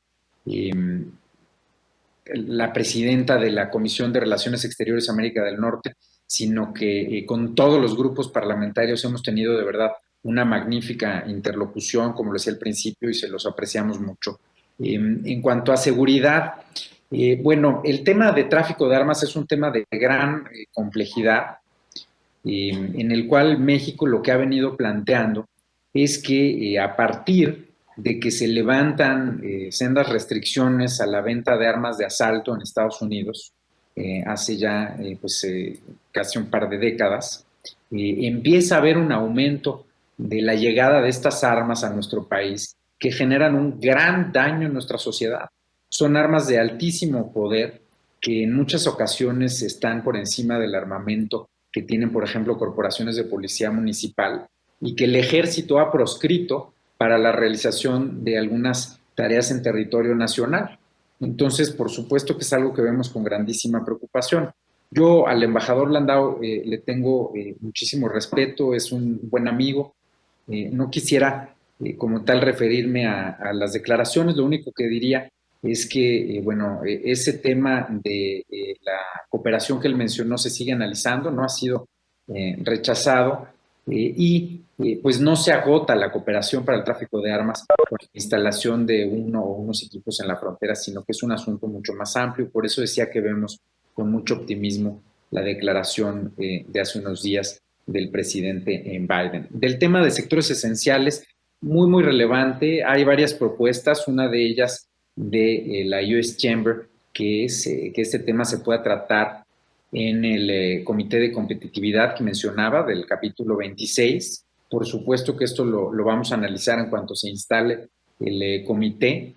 la presidenta de la Comisión de Relaciones Exteriores América del Norte, sino que con todos los grupos parlamentarios hemos tenido de verdad una magnífica interlocución, como lo decía al principio, y se los apreciamos mucho. En cuanto a seguridad, bueno, el tema de tráfico de armas es un tema de gran complejidad, en el cual México lo que ha venido planteando es que a partir de que se levantan sendas restricciones a la venta de armas de asalto en Estados Unidos, hace ya casi un par de décadas, empieza a haber un aumento de la llegada de estas armas a nuestro país que generan un gran daño en nuestra sociedad. Son armas de altísimo poder que en muchas ocasiones están por encima del armamento que tienen, por ejemplo, corporaciones de policía municipal, y que el ejército ha proscrito para la realización de algunas tareas en territorio nacional. Entonces, por supuesto que es algo que vemos con grandísima preocupación. Yo al embajador Landau le tengo muchísimo respeto, es un buen amigo. No quisiera como tal referirme a las declaraciones, lo único que diría es que, ese tema de la cooperación que él mencionó se sigue analizando, no ha sido rechazado, pues no se agota la cooperación para el tráfico de armas con la instalación de uno o unos equipos en la frontera, sino que es un asunto mucho más amplio. Por eso decía que vemos con mucho optimismo la declaración de hace unos días del presidente Biden. Del tema de sectores esenciales, muy, muy relevante. Hay varias propuestas, una de ellas de la US Chamber, que es que este tema se pueda tratar en el Comité de Competitividad que mencionaba, del capítulo 26. Por supuesto que esto lo vamos a analizar en cuanto se instale el comité.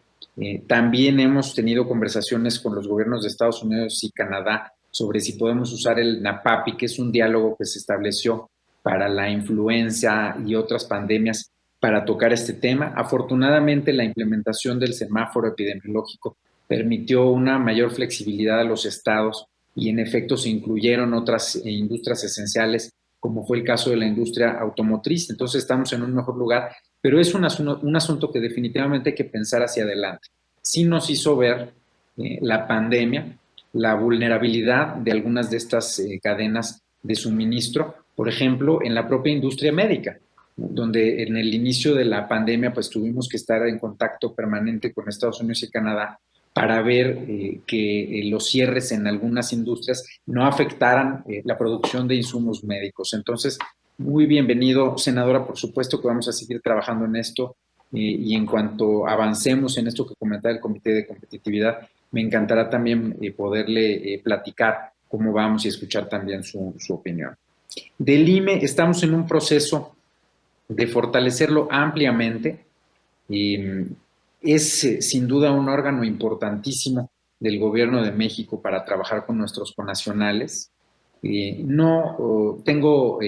También hemos tenido conversaciones con los gobiernos de Estados Unidos y Canadá sobre si podemos usar el NAPAPI, que es un diálogo que se estableció para la influenza y otras pandemias, para tocar este tema. Afortunadamente, la implementación del semáforo epidemiológico permitió una mayor flexibilidad a los estados y en efecto se incluyeron otras industrias esenciales, como fue el caso de la industria automotriz. Entonces estamos en un mejor lugar, pero es un asunto que definitivamente hay que pensar hacia adelante. Sí nos hizo ver la pandemia, la vulnerabilidad de algunas de estas cadenas de suministro, por ejemplo, en la propia industria médica, donde en el inicio de la pandemia pues tuvimos que estar en contacto permanente con Estados Unidos y Canadá para ver que los cierres en algunas industrias no afectaran la producción de insumos médicos. Entonces, muy bienvenido, senadora, por supuesto que vamos a seguir trabajando en esto y en cuanto avancemos en esto que comentaba el Comité de Competitividad, me encantará también poderle platicar cómo vamos y escuchar también su opinión. Del IME estamos en un proceso de fortalecerlo ampliamente. Es sin duda un órgano importantísimo del gobierno de México para trabajar con nuestros connacionales. No tengo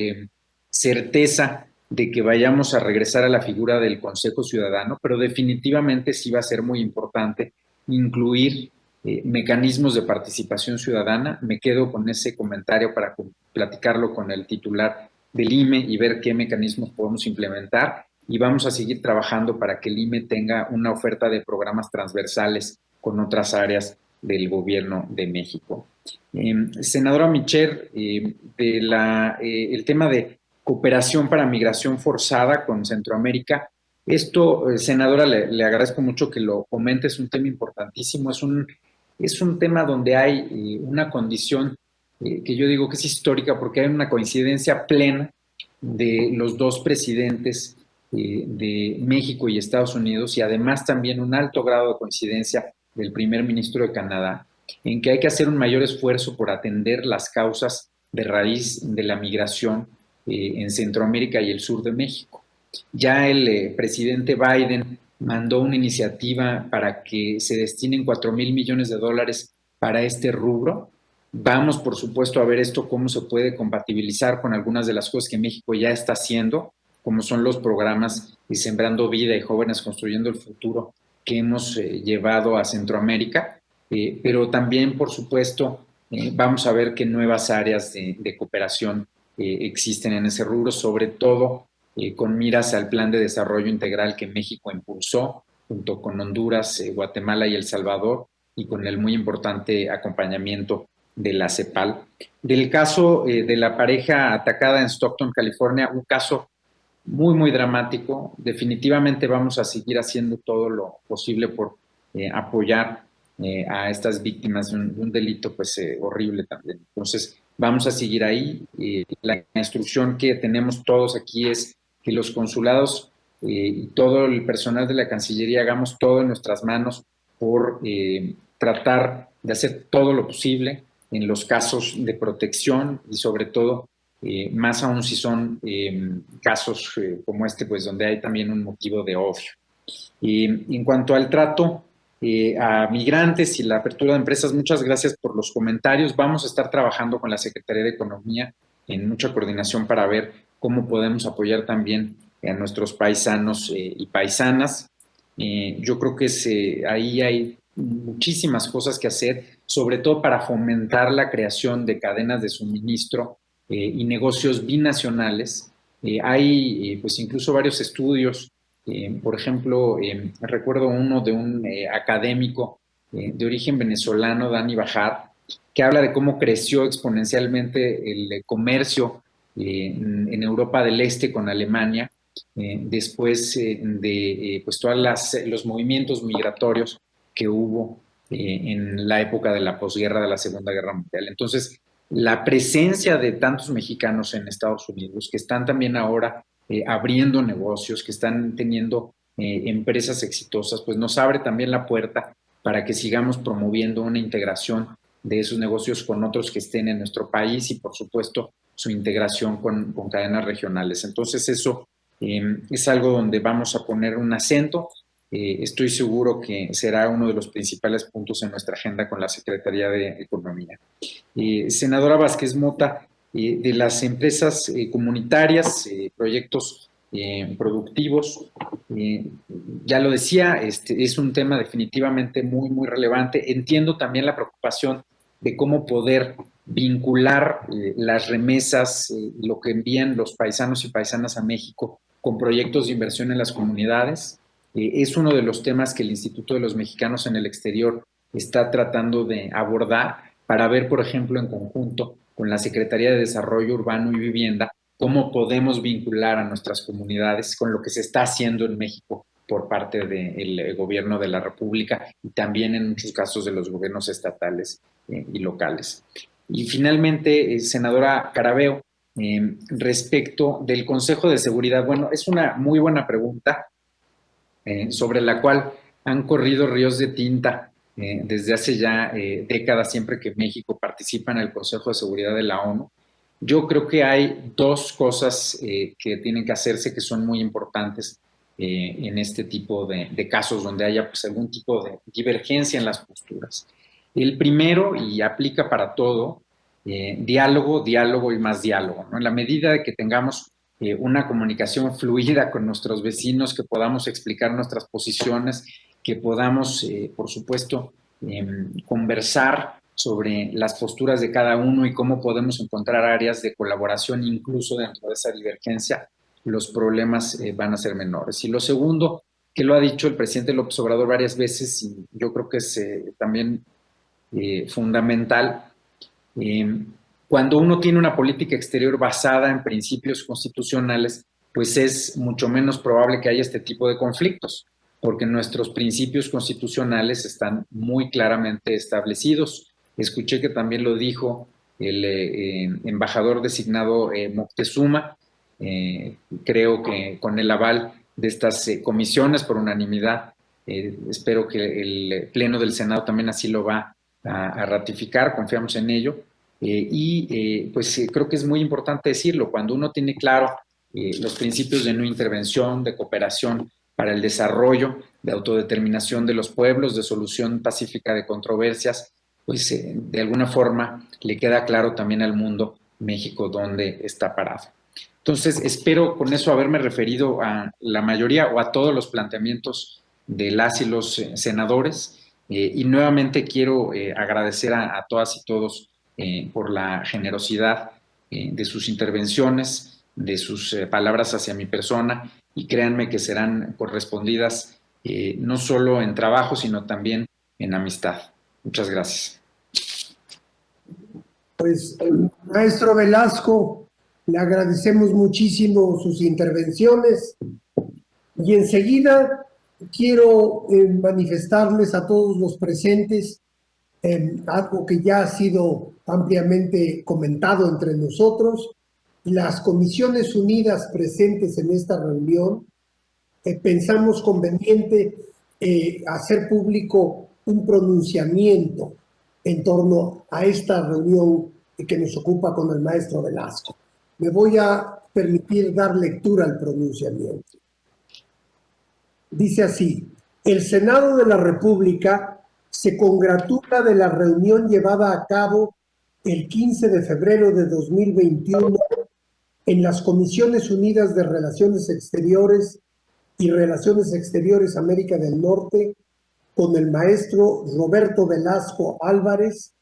certeza de que vayamos a regresar a la figura del Consejo Ciudadano, pero definitivamente sí va a ser muy importante incluir mecanismos de participación ciudadana. Me quedo con ese comentario para platicarlo con el titular del IME y ver qué mecanismos podemos implementar, y vamos a seguir trabajando para que el IME tenga una oferta de programas transversales con otras áreas del gobierno de México. Senadora Micher, el tema de cooperación para migración forzada con Centroamérica, esto, senadora, le agradezco mucho que lo comente, es un tema importantísimo, es un tema donde hay una condición que yo digo que es histórica porque hay una coincidencia plena de los dos presidentes de México y Estados Unidos, y además también un alto grado de coincidencia del primer ministro de Canadá, en que hay que hacer un mayor esfuerzo por atender las causas de raíz de la migración en Centroamérica y el sur de México. Ya el presidente Biden mandó una iniciativa para que se destinen $4,000 millones para este rubro. Vamos, por supuesto, a ver esto cómo se puede compatibilizar con algunas de las cosas que México ya está haciendo, como son los programas de Sembrando Vida y Jóvenes Construyendo el Futuro que hemos llevado a Centroamérica, pero también, por supuesto, vamos a ver qué nuevas áreas de cooperación existen en ese rubro, sobre todo con miras al Plan de Desarrollo Integral que México impulsó junto con Honduras, Guatemala y El Salvador, y con el muy importante acompañamiento de la CEPAL. Del caso de la pareja atacada en Stockton, California, un caso muy, muy dramático. Definitivamente vamos a seguir haciendo todo lo posible por apoyar a estas víctimas de un delito pues horrible también. Entonces, vamos a seguir ahí. La instrucción que tenemos todos aquí es que los consulados y todo el personal de la Cancillería hagamos todo en nuestras manos por tratar de hacer todo lo posible en los casos de protección y sobre todo, más aún si son casos como este, pues donde hay también un motivo de odio. En cuanto al trato a migrantes y la apertura de empresas, muchas gracias por los comentarios. Vamos a estar trabajando con la Secretaría de Economía en mucha coordinación para ver cómo podemos apoyar también a nuestros paisanos y paisanas. Yo creo que ahí hay muchísimas cosas que hacer, sobre todo para fomentar la creación de cadenas de suministro y negocios binacionales. Hay pues incluso varios estudios, por ejemplo, recuerdo uno de un académico de origen venezolano, Dani Bajar, que habla de cómo creció exponencialmente el comercio en Europa del Este con Alemania, después de pues todos los movimientos migratorios que hubo en la época de la posguerra de la Segunda Guerra Mundial. Entonces, la presencia de tantos mexicanos en Estados Unidos, que están también ahora abriendo negocios, que están teniendo empresas exitosas, pues nos abre también la puerta para que sigamos promoviendo una integración de esos negocios con otros que estén en nuestro país y, por supuesto, su integración con cadenas regionales. Entonces, eso es algo donde vamos a poner un acento. Estoy seguro que será uno de los principales puntos en nuestra agenda con la Secretaría de Economía. Senadora Vázquez Mota, de las empresas comunitarias, proyectos productivos, ya lo decía, es un tema definitivamente muy, muy relevante. Entiendo también la preocupación de cómo poder vincular las remesas, lo que envían los paisanos y paisanas a México con proyectos de inversión en las comunidades. Es uno de los temas que el Instituto de los Mexicanos en el Exterior está tratando de abordar para ver, por ejemplo, en conjunto con la Secretaría de Desarrollo Urbano y Vivienda, cómo podemos vincular a nuestras comunidades con lo que se está haciendo en México por parte del gobierno de la República y también en muchos casos de los gobiernos estatales y locales. Y finalmente, senadora Carabeo, respecto del Consejo de Seguridad, bueno, es una muy buena pregunta sobre la cual han corrido ríos de tinta desde hace ya décadas, siempre que México participa en el Consejo de Seguridad de la ONU. Yo creo que hay dos cosas que tienen que hacerse que son muy importantes en este tipo de casos donde haya pues, algún tipo de divergencia en las posturas. El primero, y aplica para todo, diálogo, diálogo y más diálogo, ¿no? En la medida de que tengamos una comunicación fluida con nuestros vecinos, que podamos explicar nuestras posiciones, que podamos, por supuesto, conversar sobre las posturas de cada uno y cómo podemos encontrar áreas de colaboración incluso dentro de esa divergencia, los problemas van a ser menores. Y lo segundo, que lo ha dicho el presidente López Obrador varias veces, y yo creo que es también fundamental, cuando uno tiene una política exterior basada en principios constitucionales, pues es mucho menos probable que haya este tipo de conflictos, porque nuestros principios constitucionales están muy claramente establecidos. Escuché que también lo dijo el embajador designado Moctezuma, creo que con el aval de estas comisiones por unanimidad, espero que el Pleno del Senado también así lo va a ratificar, confiamos en ello. Pues creo que es muy importante decirlo, cuando uno tiene claro los principios de no intervención, de cooperación para el desarrollo, de autodeterminación de los pueblos, de solución pacífica de controversias, pues de alguna forma le queda claro también al mundo México dónde está parado. Entonces, espero con eso haberme referido a la mayoría o a todos los planteamientos de las y los senadores, y nuevamente quiero agradecer a todas y todos por la generosidad de sus intervenciones, de sus palabras hacia mi persona, y créanme que serán correspondidas no solo en trabajo, sino también en amistad. Muchas gracias. Pues, maestro Velasco, le agradecemos muchísimo sus intervenciones y enseguida quiero manifestarles a todos los presentes algo que ya ha sido ampliamente comentado entre nosotros. Las Comisiones Unidas presentes en esta reunión pensamos conveniente hacer público un pronunciamiento en torno a esta reunión que nos ocupa con el maestro Velasco. Me voy a permitir dar lectura al pronunciamiento. Dice así: el Senado de la República se congratula de la reunión llevada a cabo el 15 de febrero de 2021 en las Comisiones Unidas de Relaciones Exteriores y Relaciones Exteriores América del Norte, con el maestro Roberto Velasco Álvarez,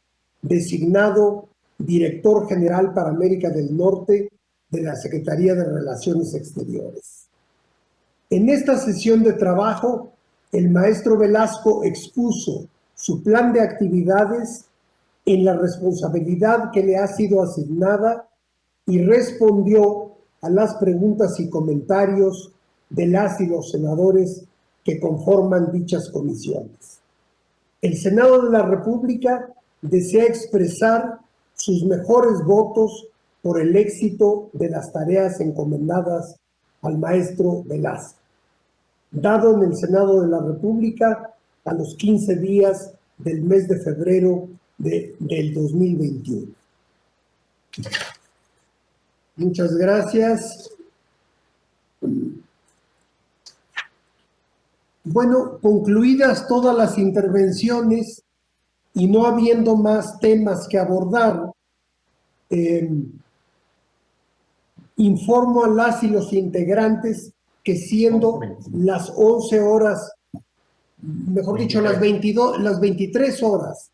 designado Director General para América del Norte de la Secretaría de Relaciones Exteriores. En esta sesión de trabajo, el maestro Velasco expuso su plan de actividades en la responsabilidad que le ha sido asignada y respondió a las preguntas y comentarios de las y los senadores que conforman dichas comisiones. El Senado de la República desea expresar sus mejores votos por el éxito de las tareas encomendadas al maestro Velasco, dado en el Senado de la República a los 15 días del mes de febrero del 2021. Muchas gracias. Bueno, concluidas todas las intervenciones y no habiendo más temas que abordar, informo a las y los integrantes que siendo las 11 horas, mejor dicho, las 23 horas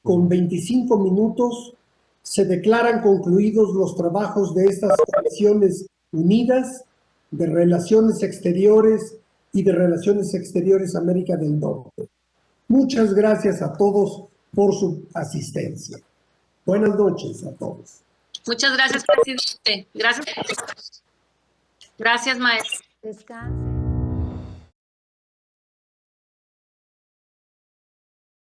con 25 minutos, se declaran concluidos los trabajos de estas Comisiones Unidas de Relaciones Exteriores y de Relaciones Exteriores América del Norte. Muchas gracias a todos por su asistencia. Buenas noches a todos. Muchas gracias, presidente. Gracias. Gracias, maestro. Descansa.